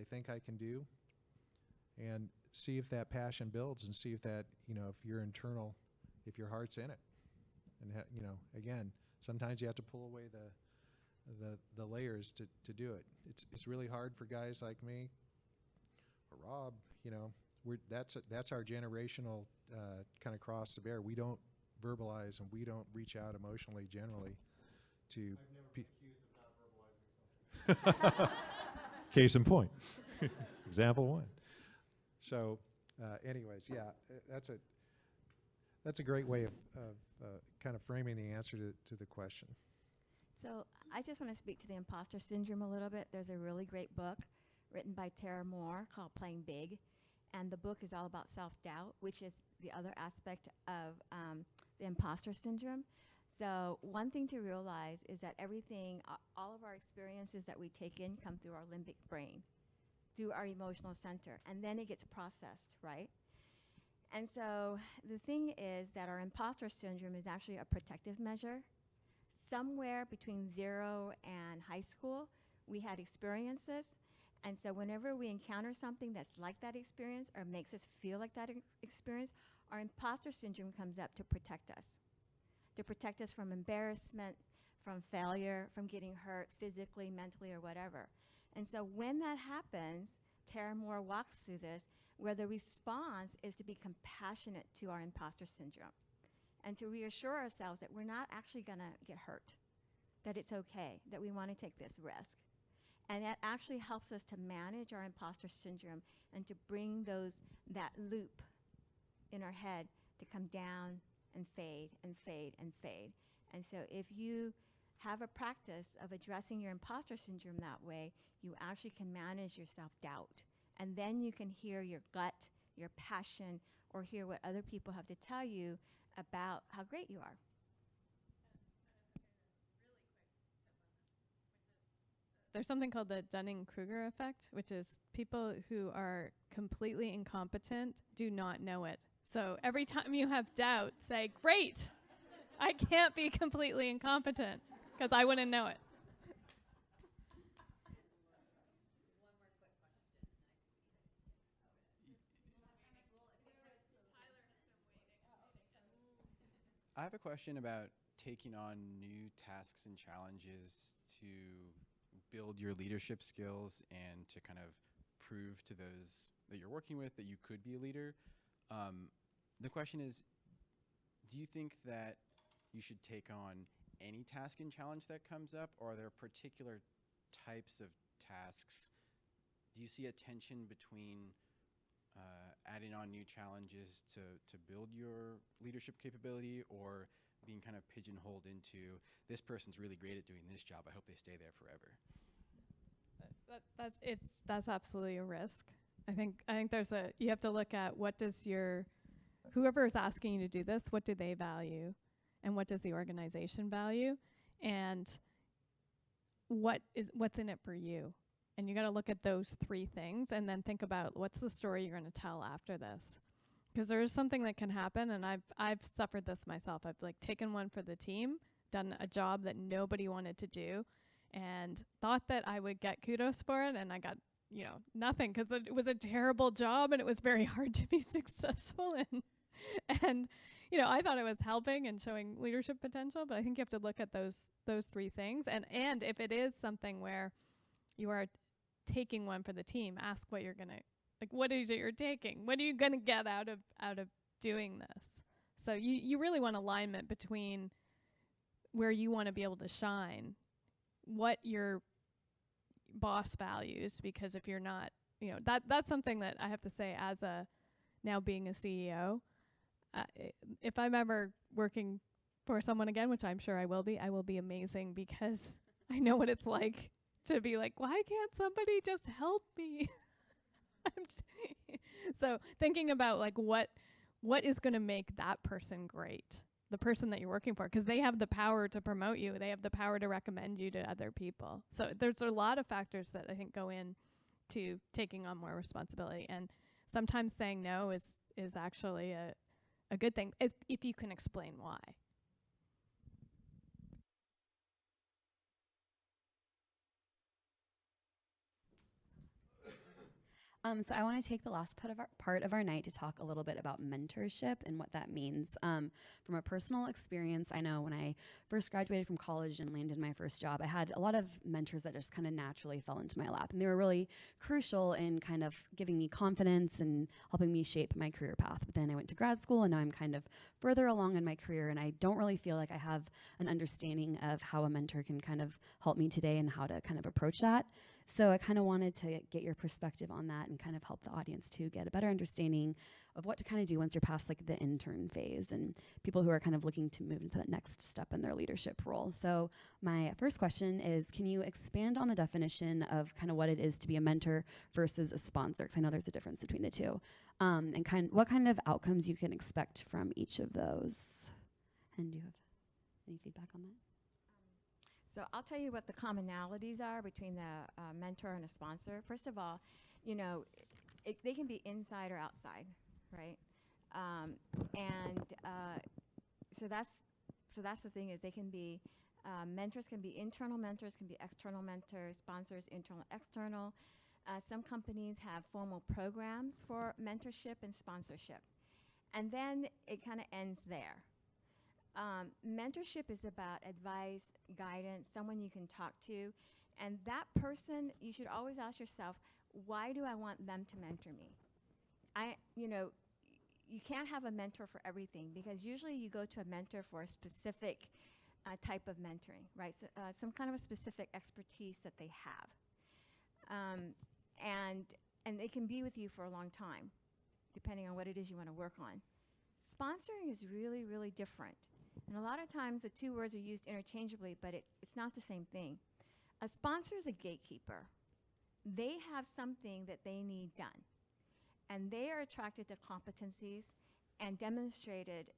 think I can do, and see if that passion builds, and see if that, if your heart's in it. And again, sometimes you have to pull away the layers to do it. It's really hard for guys like me or Rob. That's our generational kind of cross to bear. We don't verbalize and we don't reach out emotionally generally to. I've never been accused of not verbalizing something. Case in point. Example one. So, anyways, yeah, that's a great way of kind of framing the answer to the question. So I just want to speak to the imposter syndrome a little bit. There's a really great book written by Tara Moore called Playing Big. And the book is all about self-doubt, which is the other aspect of the imposter syndrome. So one thing to realize is that everything, all of our experiences that we take in come through our limbic brain, through our emotional center, and then it gets processed, right? And so the thing is that our imposter syndrome is actually a protective measure. Somewhere between 0 and high school, we had experiences. And so whenever we encounter something that's like that experience or makes us feel like that experience, our imposter syndrome comes up to protect us from embarrassment, from failure, from getting hurt physically, mentally, or whatever. And so when that happens, Tara Moore walks through this, where the response is to be compassionate to our imposter syndrome and to reassure ourselves that we're not actually going to get hurt, that it's okay, that we want to take this risk. And that actually helps us to manage our imposter syndrome and to bring that loop in our head to come down and fade and fade and fade. And so if you have a practice of addressing your imposter syndrome that way, you actually can manage your self-doubt. And then you can hear your gut your passion or hear what other people have to tell you about how great you are. There's something called the Dunningkruger effect, which is people who are completely incompetent do not know it. So every time you have doubt, say, great, I can't be completely incompetent, because I wouldn't know it. I have a question about taking on new tasks and challenges to build your leadership skills and to kind of prove to those that you're working with that you could be a leader. The question is, do you think that you should take on any task and challenge that comes up, or are there particular types of tasks? Do you see a tension between adding on new challenges to build your leadership capability, or being kind of pigeonholed into, this person's really great at doing this job, I hope they stay there forever? That's absolutely a risk. I think you have to look at, what does whoever is asking you to do this, what do they value, and what does the organization value, and what's in it for you. And you got to look at those three things and then think about, what's the story you're going to tell after this. Because there is something that can happen, and I've suffered this myself. I've taken one for the team, done a job that nobody wanted to do, and thought that I would get kudos for it, and I got nothing, because it was a terrible job and it was very hard to be successful in. And I thought it was helping and showing leadership potential, but I think you have to look at those three things. And if it is something where you are taking one for the team, ask what you're gonna, what is it you're taking? What are you gonna get out of doing this? So you really want alignment between where you want to be able to shine, what your boss values, because if you're not, that's something that I have to say, as now being a CEO, if I'm ever working for someone again, which I'm sure I will be amazing, because I know what it's like to be like, why can't somebody just help me? So thinking about what is going to make that person great, the person that you're working for, because they have the power to promote you, they have the power to recommend you to other people. So there's a lot of factors that I think go in to taking on more responsibility, and sometimes saying no is actually a good thing if you can explain why. So I want to take the last part of our night to talk a little bit about mentorship and what that means. From a personal experience, I know when I first graduated from college and landed my first job, I had a lot of mentors that just kind of naturally fell into my lap. And they were really crucial in kind of giving me confidence and helping me shape my career path. But then I went to grad school, and now I'm kind of further along in my career, and I don't really feel like I have an understanding of how a mentor can kind of help me today and how to kind of approach that. So I kind of wanted to get your perspective on that and kind of help the audience to get a better understanding of what to kind of do once you're past the intern phase, and people who are kind of looking to move into that next step in their leadership role. So my first question is, can you expand on the definition of kind of what it is to be a mentor versus a sponsor? Because I know there's a difference between the two. And what kind of outcomes you can expect from each of those. And do you have any feedback on that? So I'll tell you what the commonalities are between the mentor and a sponsor. First of all, they can be inside or outside, right? So that's the thing, is they can be mentors, can be internal mentors, can be external mentors, sponsors, internal, external. Some companies have formal programs for mentorship and sponsorship, and then it kind of ends there. Mentorship is about advice, guidance, someone you can talk to. And that person, you should always ask yourself, why do I want them to mentor me? You can't have a mentor for everything, because usually you go to a mentor for a specific type of mentoring, right? So, some kind of a specific expertise that they have. And they can be with you for a long time, depending on what it is you want to work on. Sponsoring is really, really different. And a lot of times the two words are used interchangeably, but it's not the same thing. A sponsor is a gatekeeper. They have something that they need done. and they are attracted to competencies and demonstrated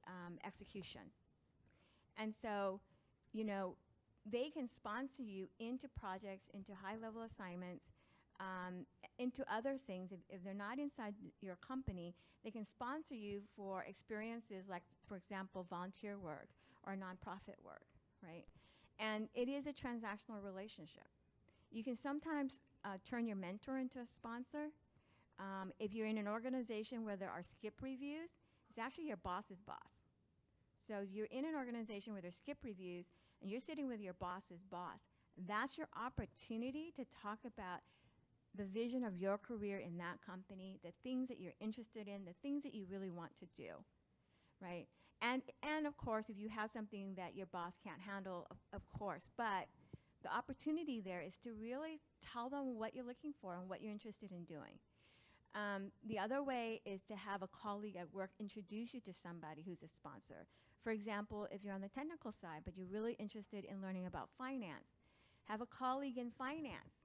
execution. And so, you know, they can sponsor you into projects, into high-level assignments, into other things. If they're not inside your company, they can sponsor you for experiences like, for example, volunteer work or nonprofit work, right? And it is a transactional relationship. You can sometimes turn your mentor into a sponsor. If you're in an organization where there are skip reviews, it's actually your boss's boss. So you're in an organization where there's skip reviews and you're sitting with your boss's boss. That's your opportunity to talk about the vision of your career in that company, the things that you're interested in, the things that you really want to do, right? And of course, if you have something that your boss can't handle, of course, but the opportunity there is to really tell them what you're looking for and what you're interested in doing. The other way is to have a colleague at work introduce you to somebody who's a sponsor. For example, if you're on the technical side, but you're really interested in learning about finance, have a colleague in finance,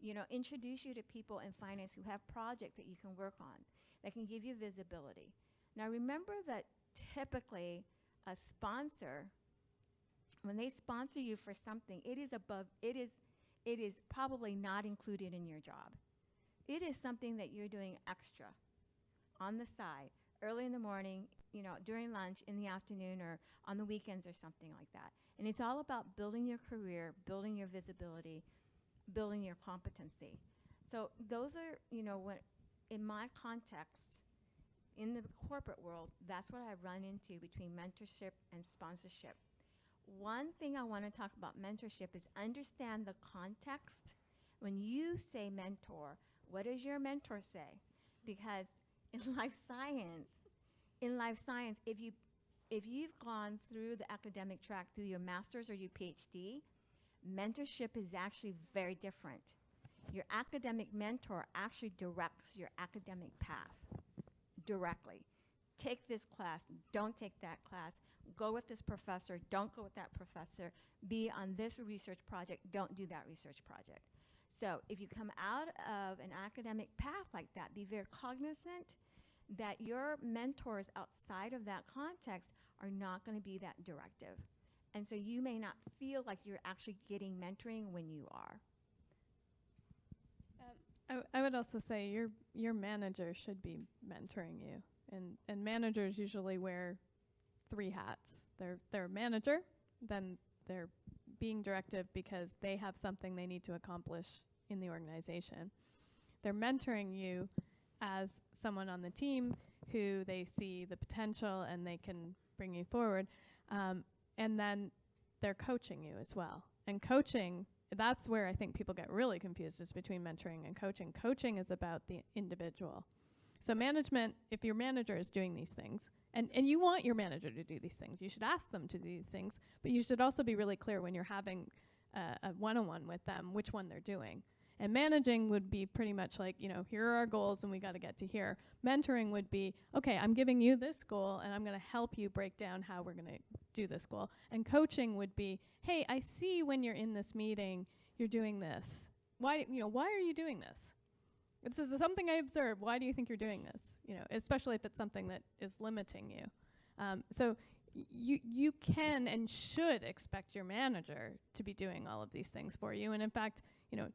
you know, introduce you to people in finance who have projects that you can work on, that can give you visibility. Now remember that typically a sponsor, when they sponsor you for something, it is probably not included in your job. It is something that you're doing extra on the side, early in the morning, you know, during lunch, in the afternoon, or on the weekends or something like that. And it's all about building your career, building your visibility, building your competency. So those are, you know, when in my context, in the corporate world, that's what I run into between mentorship and sponsorship. One thing I want to talk about mentorship is understand the context. When you say mentor, what does your mentor say? Because in life science, if you've gone through the academic track through your master's or your PhD, mentorship is actually very different. Your academic mentor actually directs your academic path directly. Take this class, don't take that class, go with this professor, don't go with that professor, be on this research project, don't do that research project. So if you come out of an academic path like that, be very cognizant that your mentors outside of that context are not going to be that directive. And so you may not feel like you're actually getting mentoring when you are. I would also say your manager should be mentoring you. And managers usually wear 3 hats. They're a manager, then they're being directive because they have something they need to accomplish in the organization. They're mentoring you as someone on the team who they see the potential and they can bring you forward. And then they're coaching you as well. And coaching, that's where I think people get really confused, is between mentoring and coaching. Coaching is about the individual. So management, if your manager is doing these things, and you want your manager to do these things, you should ask them to do these things, but you should also be really clear when you're having a one-on-one with them, which one they're doing. And managing would be pretty much like, you know, here are our goals and we got to get to here. Mentoring would be, okay, I'm giving you this goal and I'm going to help you break down how we're going to do this goal. And coaching would be, hey, I see when you're in this meeting, you're doing this. Why are you doing this? This is something I observed. Why do you think you're doing this? You know, especially if it's something that is limiting you. So you can and should expect your manager to be doing all of these things for you. And in fact, you know,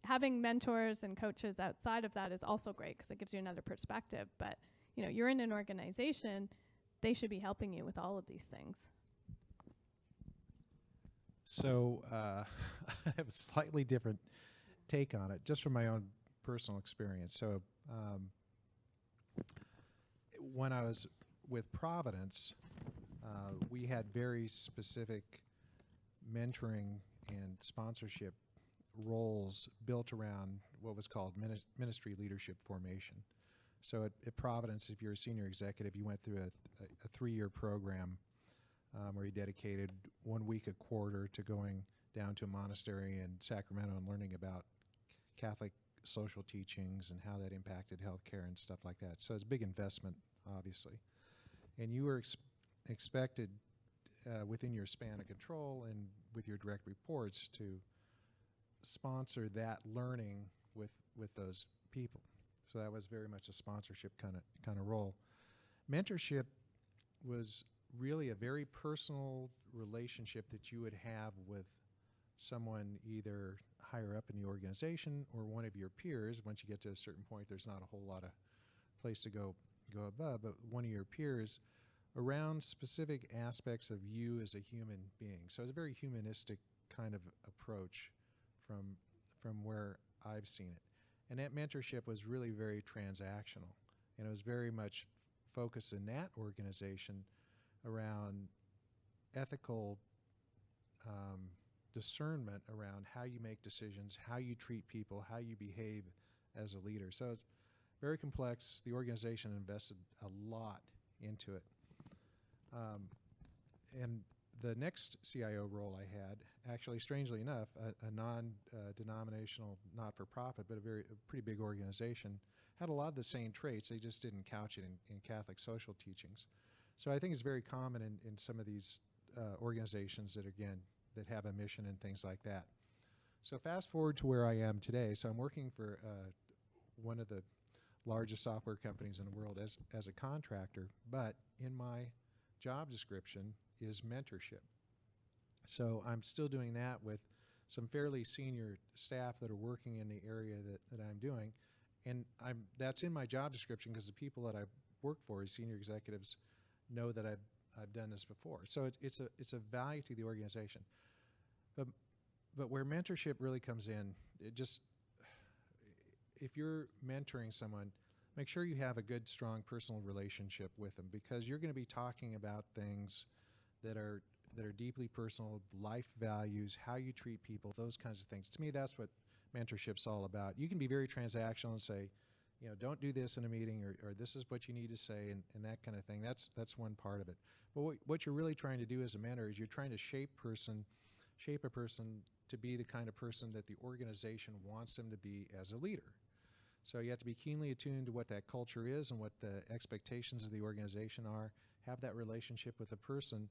having mentors and coaches outside of that is also great because it gives you another perspective. But, you know, you're in an organization, they should be helping you with all of these things. So I have a slightly different take on it, just from my own personal experience. So when I was with Providence, we had very specific mentoring and sponsorship roles built around what was called ministry leadership formation. So at Providence, if you're a senior executive, you went through a 3-year program where you dedicated 1 week a quarter to going down to a monastery in Sacramento and learning about Catholic social teachings and how that impacted healthcare and stuff like that. So it's a big investment, obviously. And you were expected within your span of control and with your direct reports to sponsor that learning with those people. So that was very much a sponsorship kind of role. Mentorship was really a very personal relationship that you would have with someone either higher up in the organization or one of your peers. Once you get to a certain point, there's not a whole lot of place to go above, but one of your peers around specific aspects of you as a human being. So it's a very humanistic kind of approach from where I've seen it. And that mentorship was really very transactional. And it was very much focused in that organization around ethical discernment around how you make decisions, how you treat people, how you behave as a leader. So it's very complex. The organization invested a lot into it. And the next CIO role I had, actually, strangely enough, a non-denominational, not-for-profit, but a pretty big organization, had a lot of the same traits. They just didn't couch it in Catholic social teachings. So I think it's very common in some of these organizations that, again, that have a mission and things like that. So fast forward to where I am today. So I'm working for one of the largest software companies in the world as a contractor, but in my job description is mentorship. So I'm still doing that with some fairly senior staff that are working in the area that I'm doing. And that's in my job description because the people that I work for as senior executives know that I've done this before. So it's a value to the organization. But where mentorship really comes in, if you're mentoring someone, make sure you have a good, strong personal relationship with them, because you're going to be talking about things that are deeply personal, life values, how you treat people, those kinds of things. To me, that's what mentorship's all about. You can be very transactional and say, don't do this in a meeting, or this is what you need to say, and that kind of thing. That's one part of it. But what you're really trying to do as a mentor is you're trying to shape a person to be the kind of person that the organization wants them to be as a leader. So you have to be keenly attuned to what that culture is and what the expectations of the organization are, have that relationship with the person,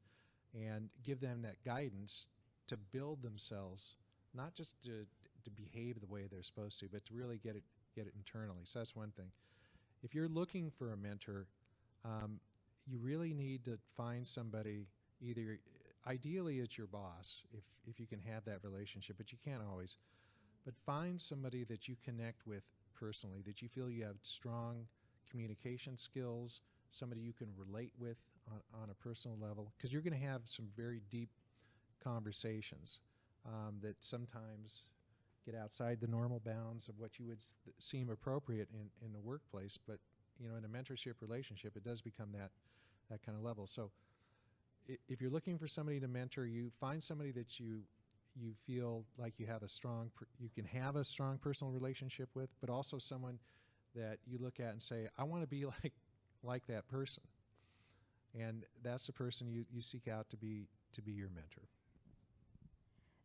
and give them that guidance to build themselves, not just to behave the way they're supposed to, but to really get it internally. So that's one thing. If you're looking for a mentor, you really need to find somebody, ideally it's your boss, if you can have that relationship, but you can't always. But find somebody that you connect with personally, that you feel you have strong communication skills, somebody you can relate with on a personal level, because you're going to have some very deep conversations that sometimes get outside the normal bounds of what you would seem appropriate in the workplace. But in a mentorship relationship, it does become that kind of level. So if you're looking for somebody to mentor you, find somebody that you feel like you can have a strong personal relationship with, but also someone that you look at and say, I want to be like that person. And that's the person you seek out to be your mentor.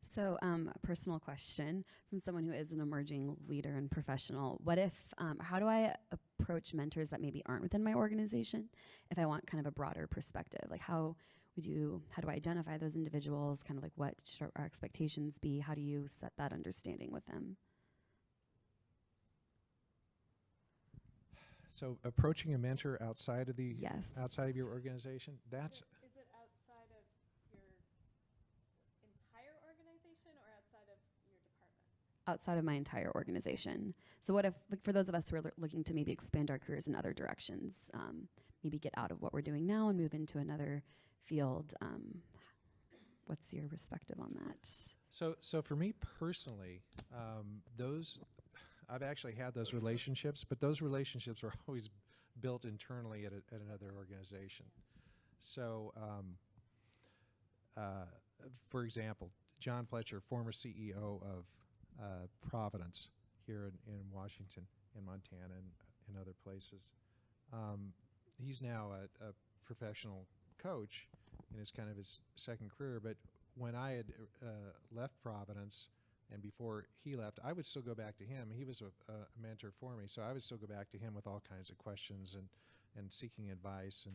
So a personal question from someone who is an emerging leader and professional. What if, how do I approach mentors that maybe aren't within my organization if I want kind of a broader perspective? Like how do I identify those individuals? Kind of like what should our expectations be? How do you set that understanding with them? So approaching a mentor outside of Yes. outside of your organization, that's Is it outside of your entire organization or outside of your department? Outside of my entire organization. So what if, like, for those of us who are looking to maybe expand our careers in other directions, maybe get out of what we're doing now and move into another field, what's your perspective on that? So for me personally, I've actually had those relationships, but those relationships were always built internally at another organization. So, for example, John Fletcher, former CEO of Providence here in Washington, in Montana, and other places. He's now a professional coach in his second career. But when I had left Providence, and before he left, I would still go back to him. He was a mentor for me, so I would still go back to him with all kinds of questions and seeking advice. And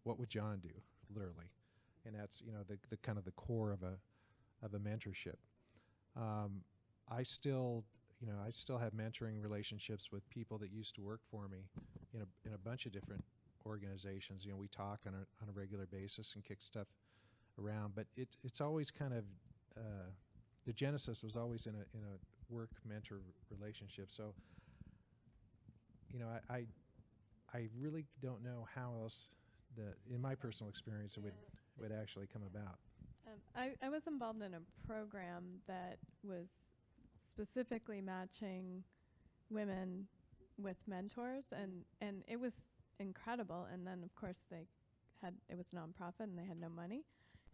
what would John do, literally? And that's the kind of the core of a mentorship. I still you know, I still have mentoring relationships with people that used to work for me in a bunch of different organizations. You know, we talk on a regular basis and kick stuff around, but it's always kind of the genesis was always in a work mentor relationship. So, you know, I really don't know how else in my personal experience it would actually come about. I was involved in a program that was specifically matching women with mentors, and it was incredible. And then of course it was a nonprofit and they had no money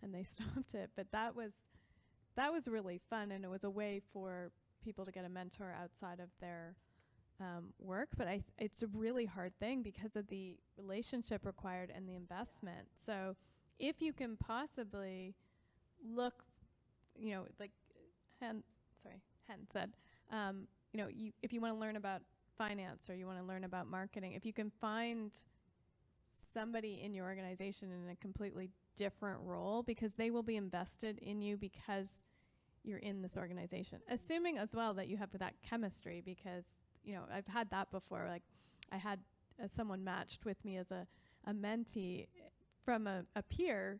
and they stopped it. But that was really fun, and it was a way for people to get a mentor outside of their work. But it's a really hard thing because of the relationship required and the investment. So if you can possibly look, you know, like Hen said, you know, if you want to learn about finance or you want to learn about marketing, if you can find somebody in your organization in a completely different role, because they will be invested in you because you're in this organization, assuming as well that you have that chemistry, because, you know, I've had that before. Like I had someone matched with me as a mentee from a peer,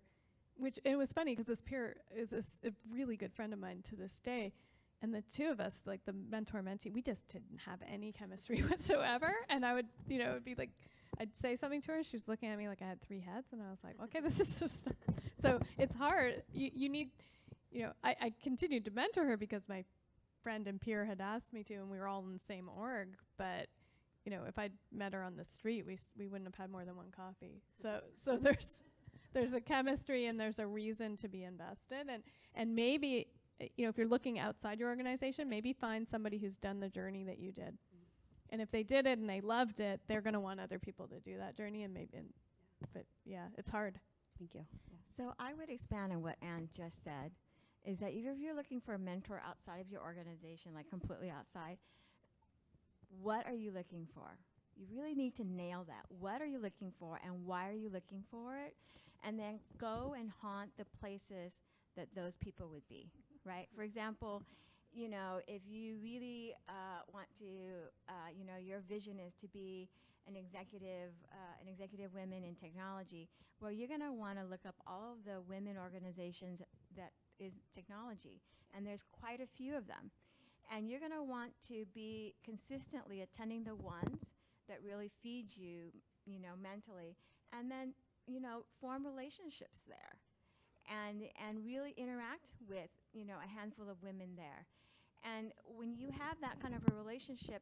which it was funny because this peer is a really good friend of mine to this day. And the two of us, like the mentor mentee, we just didn't have any chemistry whatsoever. And I would, you know, it'd be like, I'd say something to her, she was looking at me like I had three heads, and I was like, okay, this is just so it's hard. You need, you know, I continued to mentor her because my friend and peer had asked me to, and we were all in the same org. But, you know, if I'd met her on the street, we wouldn't have had more than one coffee. So there's a chemistry and there's a reason to be invested, and maybe, you know, if you're looking outside your organization, maybe find somebody who's done the journey that you did. And if they did it and they loved it, they're going to want other people to do that journey. And maybe, but yeah, it's hard. Thank you. So I would expand on what Anne just said, is that if you're looking for a mentor outside of your organization, like completely outside, what are you looking for? You really need to nail that. What are you looking for and why are you looking for it? And then go and haunt the places that those people would be, right? For example, you know, if you really want to, you know, your vision is to be an executive women in technology, well, you're going to want to look up all of the women organizations that is technology, and there's quite a few of them. And you're going to want to be consistently attending the ones that really feed you, you know, mentally, and then, you know, form relationships there. And really interact with, you know, a handful of women there. And when you have that kind of a relationship,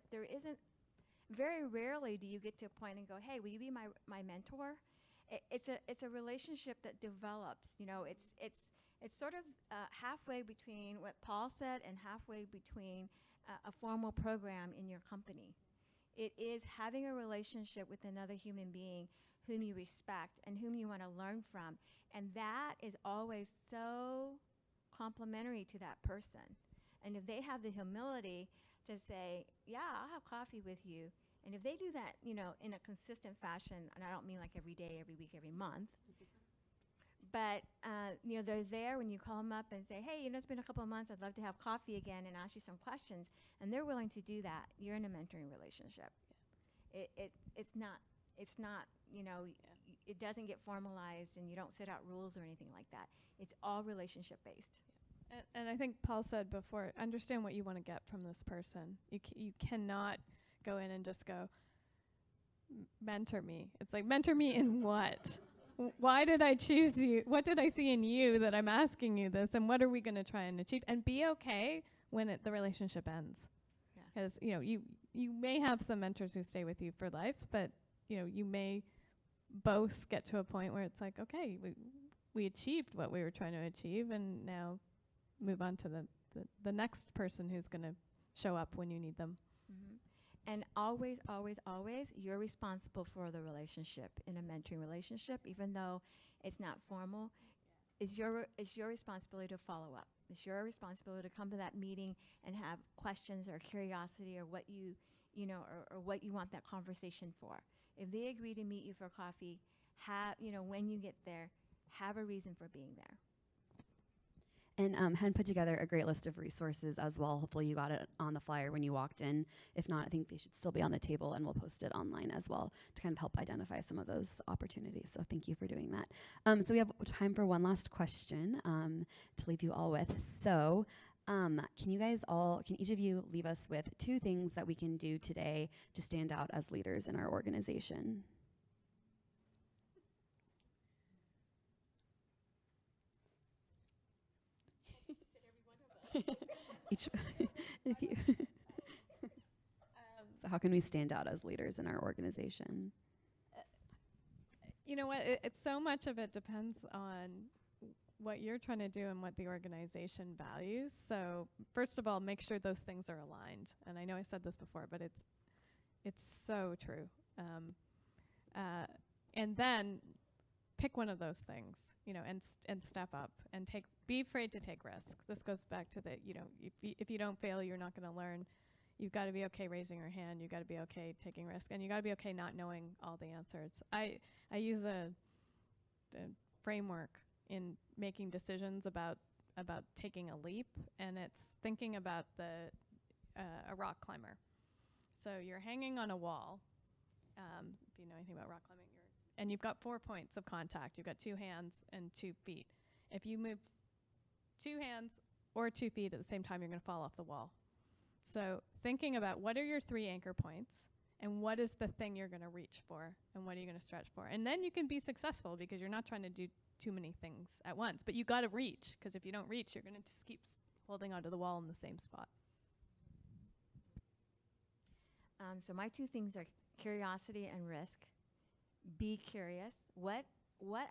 very rarely do you get to a point and go, hey, will you be my mentor? It's a relationship that develops. You know, it's sort of halfway between what Paul said and halfway between a formal program in your company. It is having a relationship with another human being whom you respect and whom you want to learn from. And that is always so complimentary to that person. And if they have the humility to say, yeah, I'll have coffee with you. And if they do that, you know, in a consistent fashion, and I don't mean like every day, every week, every month, but, you know, they're there when you call them up and say, hey, you know, it's been a couple of months, I'd love to have coffee again and ask you some questions. And they're willing to do that. You're in a mentoring relationship. It's not, you know, it doesn't get formalized and you don't set out rules or anything like that. It's all relationship based. And I think Paul said before, understand what you want to get from this person. You cannot go in and just go, mentor me. It's like, mentor me in what? Why did I choose you? What did I see in you that I'm asking you this? And what are we going to try and achieve? And be okay when the relationship ends. Because, you know, you may have some mentors who stay with you for life, but, you know, you may both get to a point where it's like, okay, we achieved what we were trying to achieve, and now move on to the next person who's going to show up when you need them. Mm-hmm. And always, always, always, you're responsible for the relationship in a mentoring relationship, even though it's not formal. It's your responsibility to follow up. It's your responsibility to come to that meeting and have questions or curiosity or what you know, or what you want that conversation for. If they agree to meet you for coffee, you know, when you get there, have a reason for being there. And Hen put together a great list of resources as well. Hopefully you got it on the flyer when you walked in. If not, I think they should still be on the table, and we'll post it online as well to kind of help identify some of those opportunities. So thank you for doing that. So we have time for one last question to leave you all with. So can each of you leave us with 2 things that we can do today to stand out as leaders in our organization? Each, if you so how can we stand out as leaders in our organization? You know what? It's so much of it depends on what you're trying to do and what the organization values. So first of all, make sure those things are aligned. And I know I said this before, but it's so true. And then pick one of those things, you know, and step up and be afraid to take risk. This goes back to if you don't fail, you're not going to learn. You've got to be okay raising your hand. You've got to be okay taking risk, and you got to be okay not knowing all the answers. I use a framework in making decisions about taking a leap, and it's thinking about a rock climber. So you're hanging on a wall. If you know anything about rock climbing, and you've got 4 points of contact. You've got 2 hands and 2 feet. If you move 2 hands or 2 feet at the same time, you're going to fall off the wall. So thinking about what are your 3 anchor points, and what is the thing you're going to reach for, and what are you going to stretch for? And then you can be successful because you're not trying to do too many things at once. But you got to reach, because if you don't reach, you're going to just keep holding onto the wall in the same spot. So my 2 things are curiosity and risk. Be curious. What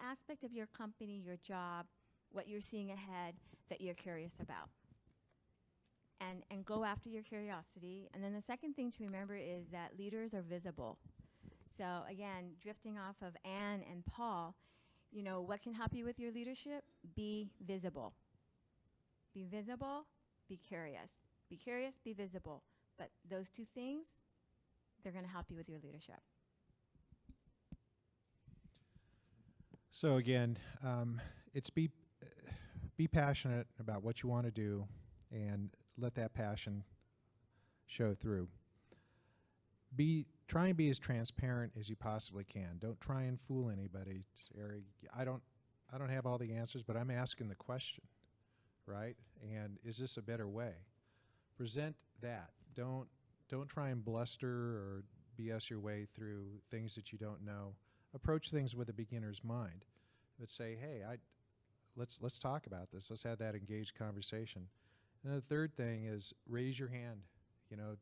aspect of your company, your job, what you're seeing ahead that you're curious about? And go after your curiosity. And then the second thing to remember is that leaders are visible. So again, drifting off of Anne and Paul, you know, what can help you with your leadership? Be visible. Be visible, be curious. Be curious, be visible. But those 2 things, they're going to help you with your leadership. So again, it's be passionate about what you want to do, and let that passion show through. Try and be as transparent as you possibly can. Don't try and fool anybody. I don't have all the answers, but I'm asking the question, right? And is this a better way? Present that. Don't try and bluster or BS your way through things that you don't know. Approach things with a beginner's mind. But say, hey, let's talk about this. Let's have that engaged conversation. And the third thing is raise your hand. You know,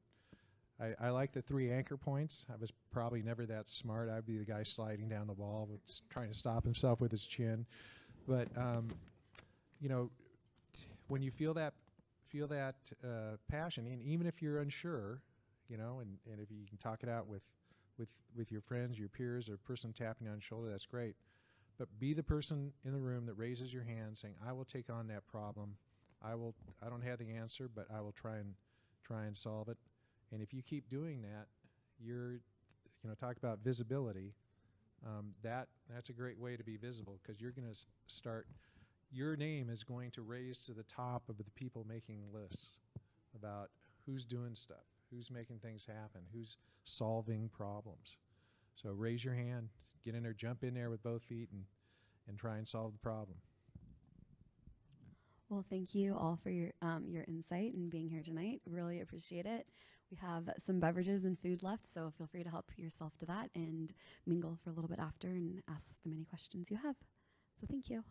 I like the 3 anchor points. I was probably never that smart. I'd be the guy sliding down the wall, trying to stop himself with his chin. But you know, when you feel that passion, and even if you're unsure, you know, and if you can talk it out with your friends, your peers, or a person tapping you on the shoulder, that's great. But be the person in the room that raises your hand saying, I will take on that problem. I don't have the answer, but I will try and solve it. And if you keep doing that, talk about visibility. That's a great way to be visible, because you're going to start, your name is going to raise to the top of the people making lists about who's doing stuff, who's making things happen, who's solving problems. So raise your hand, get in there, jump in there with both feet, and try and solve the problem. Well, thank you all for your insight and being here tonight. Really appreciate it. We have some beverages and food left, so feel free to help yourself to that and mingle for a little bit after and ask them any questions you have. So thank you.